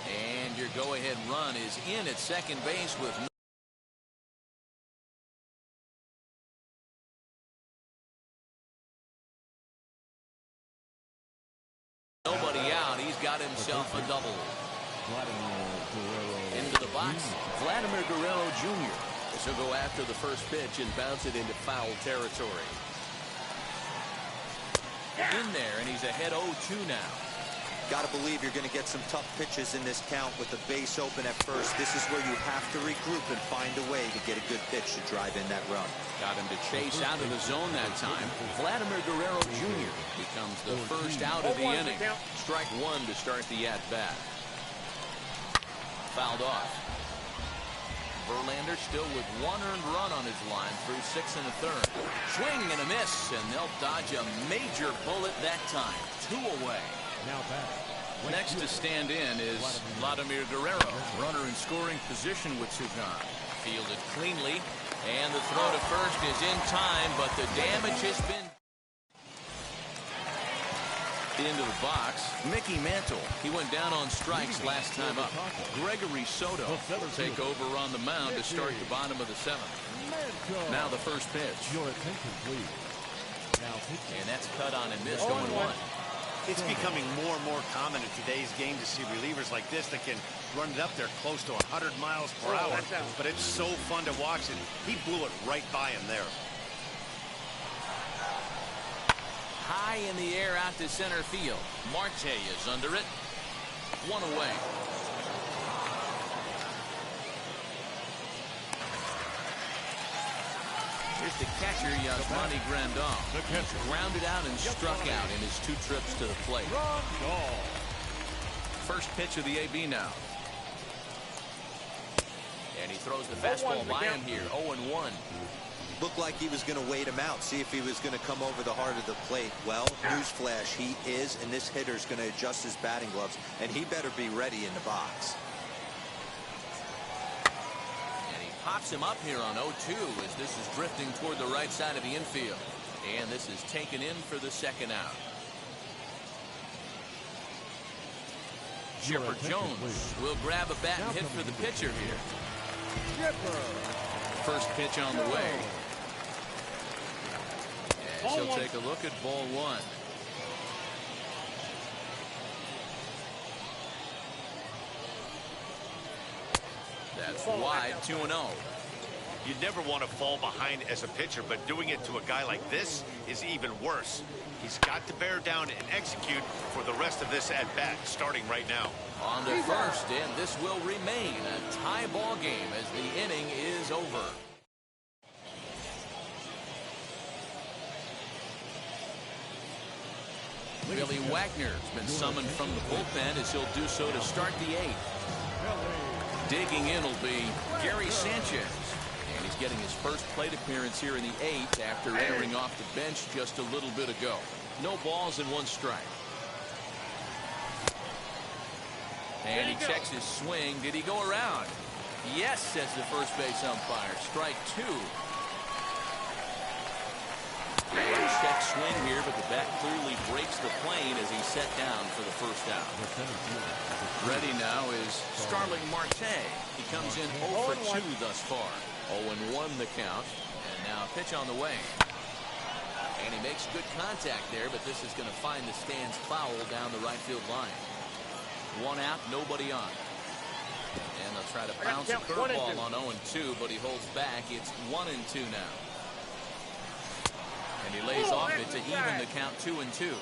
And your go-ahead run is in at second base with nobody out. He's got himself a double. Into the box, Vladimir Guerrero Jr. This will go after the first pitch and bounce it into foul territory. In there, and he's ahead 0-2 now. Got to believe you're going to get some tough pitches in this count with the base open at first. This is where you have to regroup and find a way to get a good pitch to drive in that run. Got him to chase out of the zone that time. Vladimir Guerrero Jr. becomes the first out of the inning. Strike 1 to start the at-bat. Fouled off. Verlander still with 1 earned run on his line through 6 1/3. Swing and a miss, and they'll dodge a major bullet that time. 2 away. Next to stand in is Vladimir Guerrero, runner in scoring position with Sugan. Fielded cleanly, and the throw to first is in time, but the damage has been into the box. Mickey Mantle, he went down on strikes last time up. Gregory Soto will take over on the mound to start the bottom of the 7th. Now the first pitch. And that's cut on and missed 0-1. It's becoming more and more common in today's game to see relievers like this that can run it up there close to 100 miles per hour. But it's so fun to watch it. He blew it right by him there. High in the air out to center field. Marte is under it. 1 away. Here's the catcher, Yasmani Grandal. Grounded out and struck out in his 2 trips to the plate. First pitch of the AB now. And he throws the fastball by him here. 0-1. Looked like he was going to wait him out, see if he was going to come over the heart of the plate. Well, newsflash, he is, and this hitter's going to adjust his batting gloves, and he better be ready in the box. And he pops him up here on 0-2 as this is drifting toward the right side of the infield. And this is taken in for the second out. Chipper Jones will grab a bat and hit for the pitcher here. First pitch on the way. As he'll take a look at ball one. That's wide, 2-0. You'd never want to fall behind as a pitcher, but doing it to a guy like this is even worse. He's got to bear down and execute for the rest of this at-bat, starting right now. On to first, and this will remain a tie ball game as the inning is over. Billy Wagner's been summoned from the bullpen as he'll do so to start the eighth. Digging in will be Gary Sanchez. And he's getting his first plate appearance here in the eighth after entering off the bench just a little bit ago. No balls and one strike. And he checks his swing. Did he go around? Yes, says the first base umpire. Strike two. And check swing here, but the bat clearly breaks the plane as he's set down for the first out. Ready now is Starling Marte. He comes in 0 for 2 thus far. 0-1 the count. And now a pitch on the way. And he makes good contact there, but this is going to find the stands foul down the right field line. One out, nobody on. And they'll try to bounce a curveball on 0-2, but he holds back. It's 1-2 now. And he lays off it to even the count 2-2.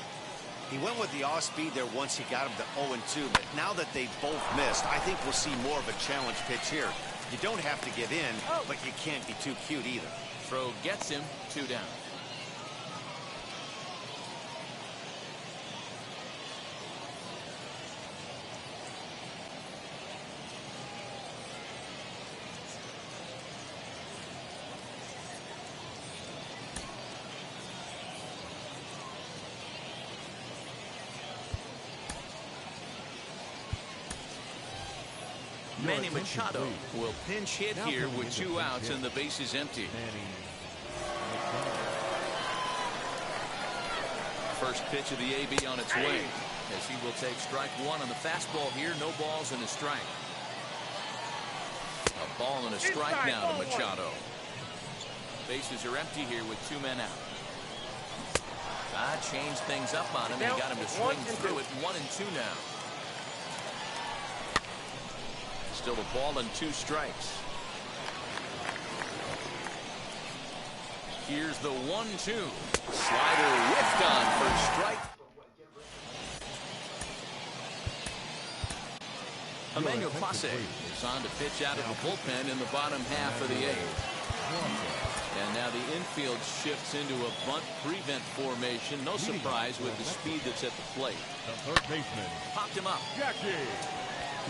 He went with the off speed there once he got him to 0-2, but now that they both missed, I think we'll see more of a challenge pitch here. You don't have to give in, but you can't be too cute either. Throw gets him, 2 down. Manny Machado will pinch hit here with 2 outs and the base is empty. First pitch of the AB on its way as he will take strike 1 on the fastball here. No balls and a strike. A ball and a strike now to Machado. Bases are empty here with 2 men out. Changed things up on him and got him to swing through it. 1-2 now. Still a ball and 2 strikes. Here's the 1-2. Slider whiffed on for strike. Emmanuel Clase is on to pitch out of the bullpen in the bottom half of the 8th. And now the infield shifts into a bunt prevent formation. No surprise with the speed that's at the plate. The third baseman Popped him up.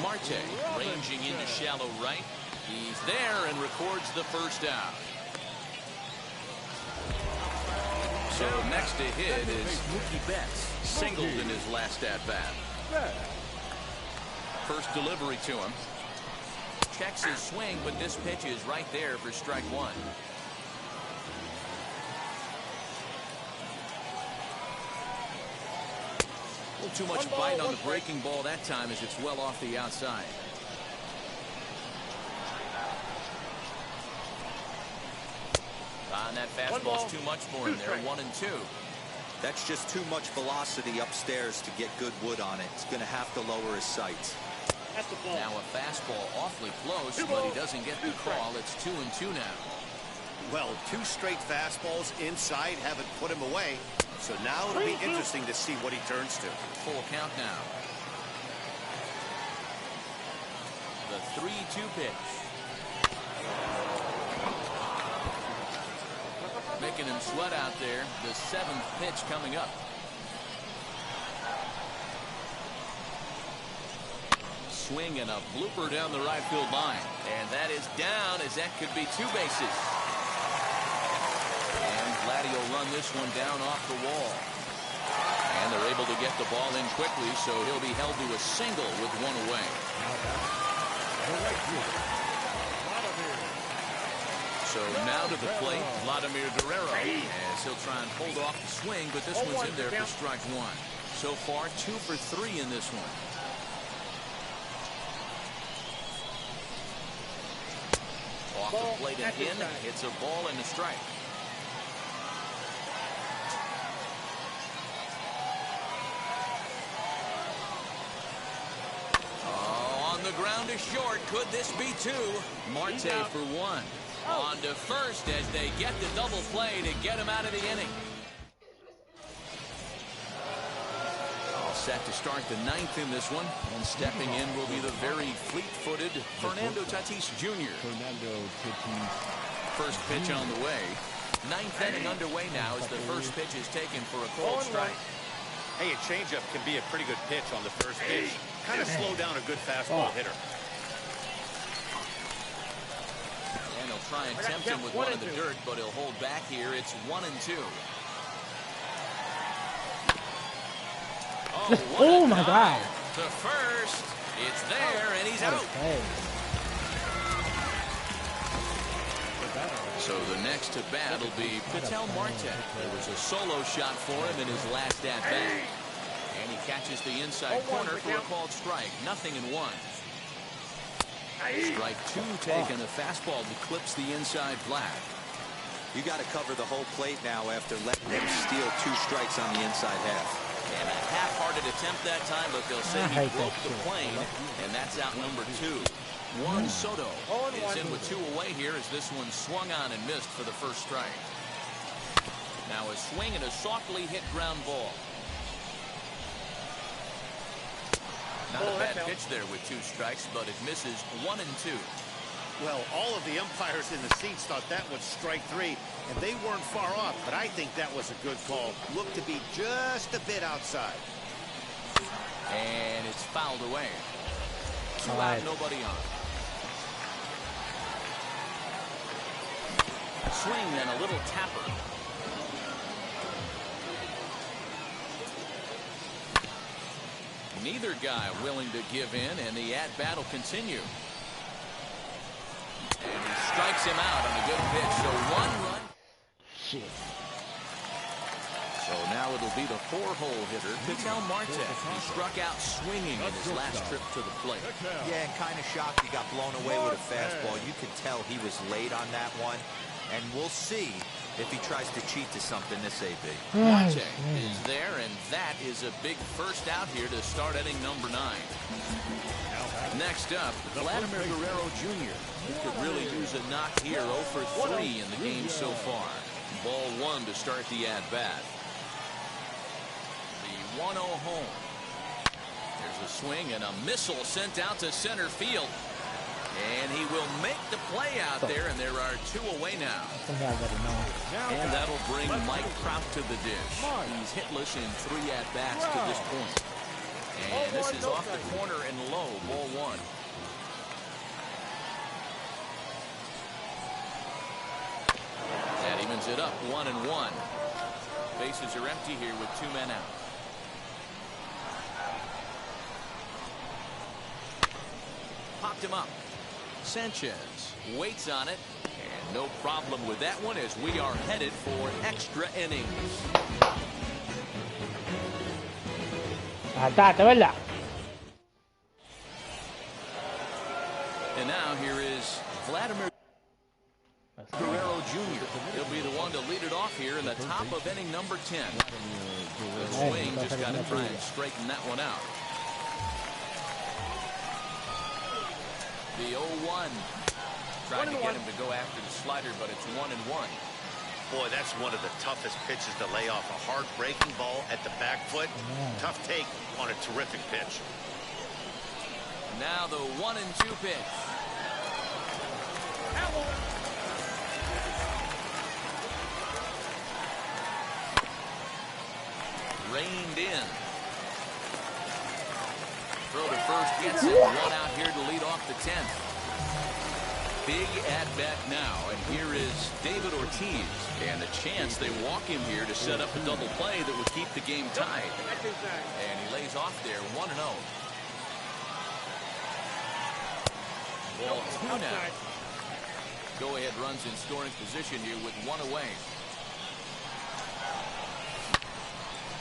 Marte ranging into shallow right. He's there and records the first out. So next to hit is Mookie Betts. Singled in his last at-bat. First delivery to him. Checks his swing, but this pitch is right there for strike 1. A little too much bite on the breaking ball that time as it's well off the outside. And that fastball's too much for him there. 1-2. That's just too much velocity upstairs to get good wood on it. He's going to have to lower his sights. Now a fastball awfully close, but he doesn't get the call. It's 2-2 now. Well, 2 straight fastballs inside haven't put him away. So now it'll be interesting to see what he turns to. Full count now. The 3-2 pitch. Making him sweat out there. The 7th pitch coming up. Swing and a blooper down the right field line. And that is down as that could be 2 bases. Vladdy will run this one down off the wall. And they're able to get the ball in quickly, so he'll be held to a single with one away. So now to the plate, Vladimir Guerrero, as he'll try and hold off the swing, but this one's in there for strike one. So far, 2 for 3 in this one. Off the plate and in, it's a ball and a strike. Oh, on the ground is short. Could this be 2? Marte for 1. On to first as they get the double play to get him out of the inning. All set to start the 9th in this one. And stepping in will be the very fleet-footed Fernando Tatis Jr. First pitch on the way. 9th inning underway now as the first pitch is taken for a called strike. Hey, a changeup can be a pretty good pitch on the first pitch. Kind of slow down a good fastball hitter. And he'll try and tempt him with one in the dirt, but he'll hold back here. It's 1-2. Oh my God. To first. It's there, and he's out. So the next to bat will be Ketel Marte. There was a solo shot for him in his last at-bat. And he catches the inside corner for a called strike. 0-1. Strike 2 taken. A fastball that clips the inside flat. You got to cover the whole plate now after letting them steal 2 strikes on the inside half. And a half-hearted attempt that time, but they'll say he broke the plane, and that's out number 2. Juan Soto is in with 2 away here as this one swung on and missed for the first strike. Now a swing and a softly hit ground ball. Not a bad pitch there with 2 strikes, but it misses 1-2. Well, all of the umpires in the seats thought that was strike 3, and they weren't far off, but I think that was a good call. Looked to be just a bit outside. And it's fouled away. 2 out, nobody on. Swing and a little tapper. Neither guy willing to give in, and the at-bat will continue. And he strikes him out on a good pitch. So 1 run. Shit. So now it'll be the 4-hole hitter, Ketel Marte. He struck out swinging in his last trip to the plate. Yeah, and kind of shocked he got blown away with a fastball. You could tell he was late on that one. And we'll see if he tries to cheat to something this AB. Marte is there, and that is a big first out here to start inning number 9. Next up, Vladimir Guerrero Jr. He could really use a knock here. 0 for 3 in the game so far. Ball 1 to start the at-bat. The 1-0 home. There's a swing and a missile sent out to center field. And he will make the play out there, and there are 2 away now. And that'll bring Mike Trout to the dish. He's hitless in 3 at-bats to this point. And this is off the corner and low, ball 1. That evens it up, 1-1. Bases are empty here with 2 men out. Popped him up. Sanchez waits on it, and no problem with that one as we are headed for extra innings. And now here is Vladimir Guerrero Jr. He'll be the one to lead it off here in the top of inning number 10. The swing just got to try and straighten that one out. The 0-1. Trying to get him to go after the slider, but it's 1-1. Boy, that's one of the toughest pitches to lay off. A hard breaking ball at the back foot. Tough take on a terrific pitch. Now the 1-2 pitch. Reined in. Throw to first gets it. 1 out here to lead off the 10th. big at-bat now, and here is David Ortiz. And a chance they walk him here to set up a double play that would keep the game tied. And he lays off there, 1-0. Ball 2 now. Go-ahead runs in scoring position here with 1 away.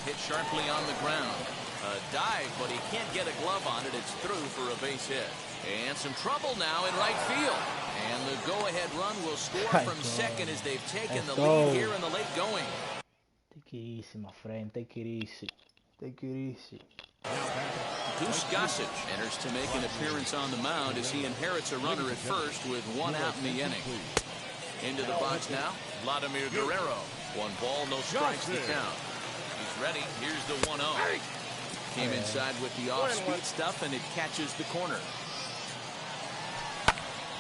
Hit sharply on the ground. A dive, but he can't get a glove on it. It's through for a base hit. And some trouble now in right field. And the go-ahead run will score from second as they've taken the lead here in the late going. Take it easy, my friend. Take it easy. Take it easy. Goose Gossage enters to make an appearance on the mound as he inherits a runner at first with 1 out in the inning. Into the box now, Vladimir Guerrero. 1 ball, no strikes the count. He's ready. Here's the 1-0. Came inside with the off-speed stuff, and it catches the corner.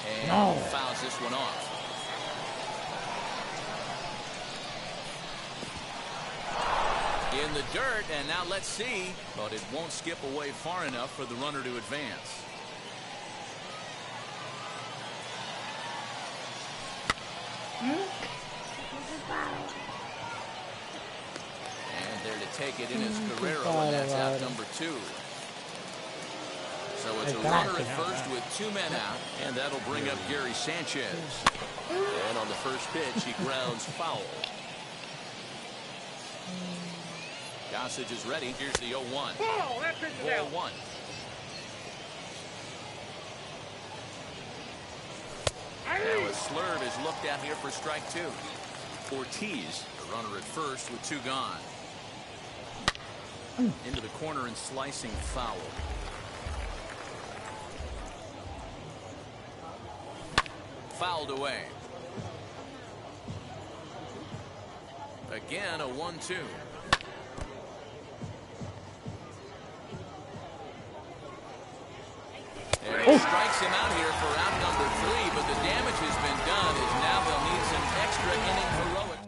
And fouls this one off. In the dirt, and now let's see. But it won't skip away far enough for the runner to advance. And there to take it in is Guerrero, and that's out number 2. So it's a runner at first with 2 men out, and that'll bring up Gary Sanchez. And on the first pitch, he grounds foul. Gossage is ready. Here's the 0-1. Ball 1. Now a slurve is looked at here for strike 2. Ortiz, the runner at first with 2 gone. Into the corner and slicing foul. Fouled away. Again, a 1-2. And he strikes him out here for out number 3, but the damage has been done as now they'll need some extra inning heroic.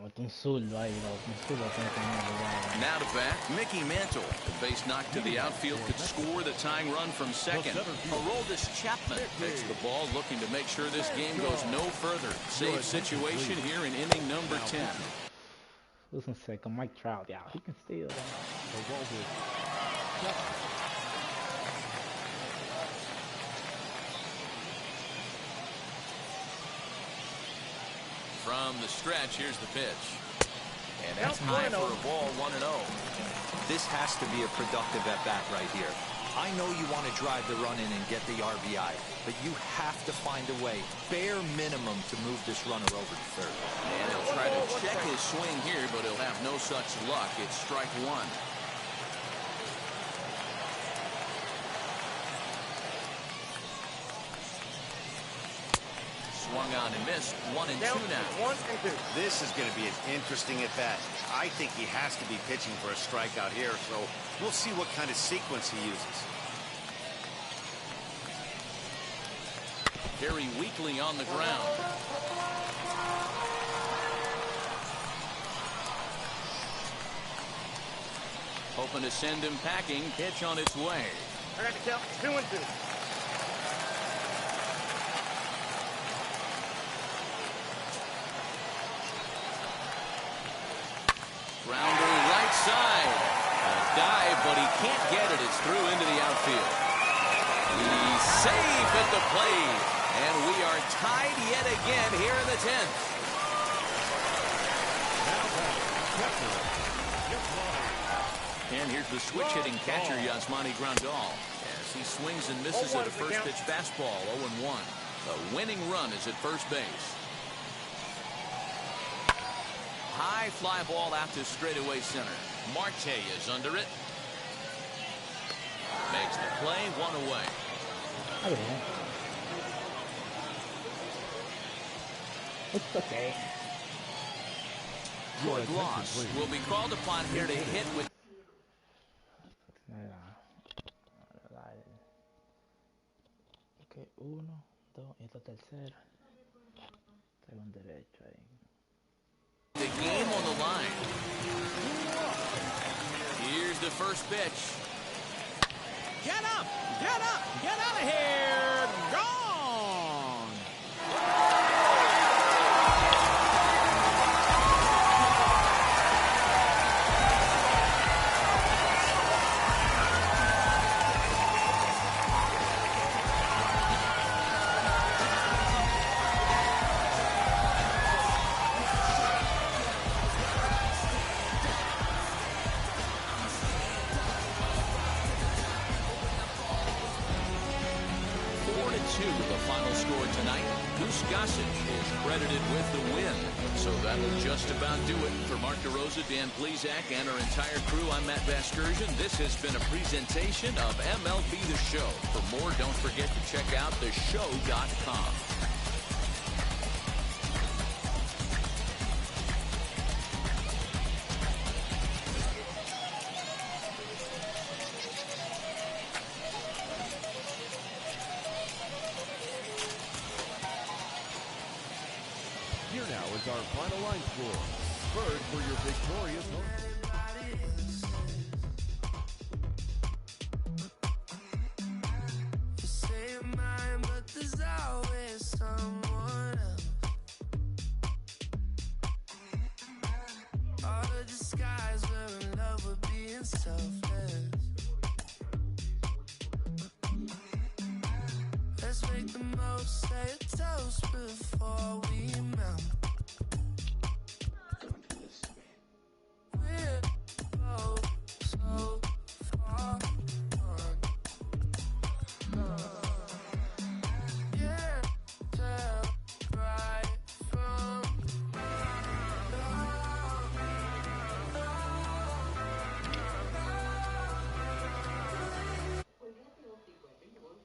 Now to bat, Mickey Mantle. The base knock to the outfield could score the tying run from second. Aroldis Chapman takes the ball, looking to make sure this game goes no further. Save situation here in inning number 10. Listen, second, Mike Trout, yeah, he can steal. From the stretch, here's the pitch. And that's high for a ball, 1-0. This has to be a productive at-bat right here. I know you want to drive the run in and get the RBI, but you have to find a way, bare minimum, to move this runner over to third. And he'll try to check his swing here, but he'll have no such luck. It's strike 1. Swung on and missed. 1 and 2 now. This is going to be an interesting at bat. I think he has to be pitching for a strikeout here, so we'll see what kind of sequence he uses. Very weakly on the ground. Hoping to send him packing. Pitch on its way. I got the count. 2-2. Grounder right side. A dive, but he can't get it. It's through into the outfield. He's safe at the plate. And we are tied yet again here in the 10th. And here's the switch-hitting catcher, Yasmani Grandal. As he swings and misses at a first-pitch fastball, 0-1. The winning run is at first base. High fly ball out to straightaway center. Marte is under it. Makes the play, 1 away. Okay. It's okay. Troy Gloss will be called upon here to hit with. Okay, 1, 2, esta tercera. Traigo un derecho ahí. The game on the line. Here's the first pitch. Get up! Get up! Get out of here! Gone! 4-2 the final score tonight. Goose Gossage is credited with the win. So that'll just about do it. For Mark DeRosa, Dan Plesac, and our entire crew, I'm Matt Vasgersian. This has been a presentation of MLB The Show. For more, don't forget to check out theshow.com. Here now is our final line score. Bird for your victorious home. You say you're mine, but there's always someone else. All the disguise, we're in love with being selfless. Let's make the most, say a toast before we melt.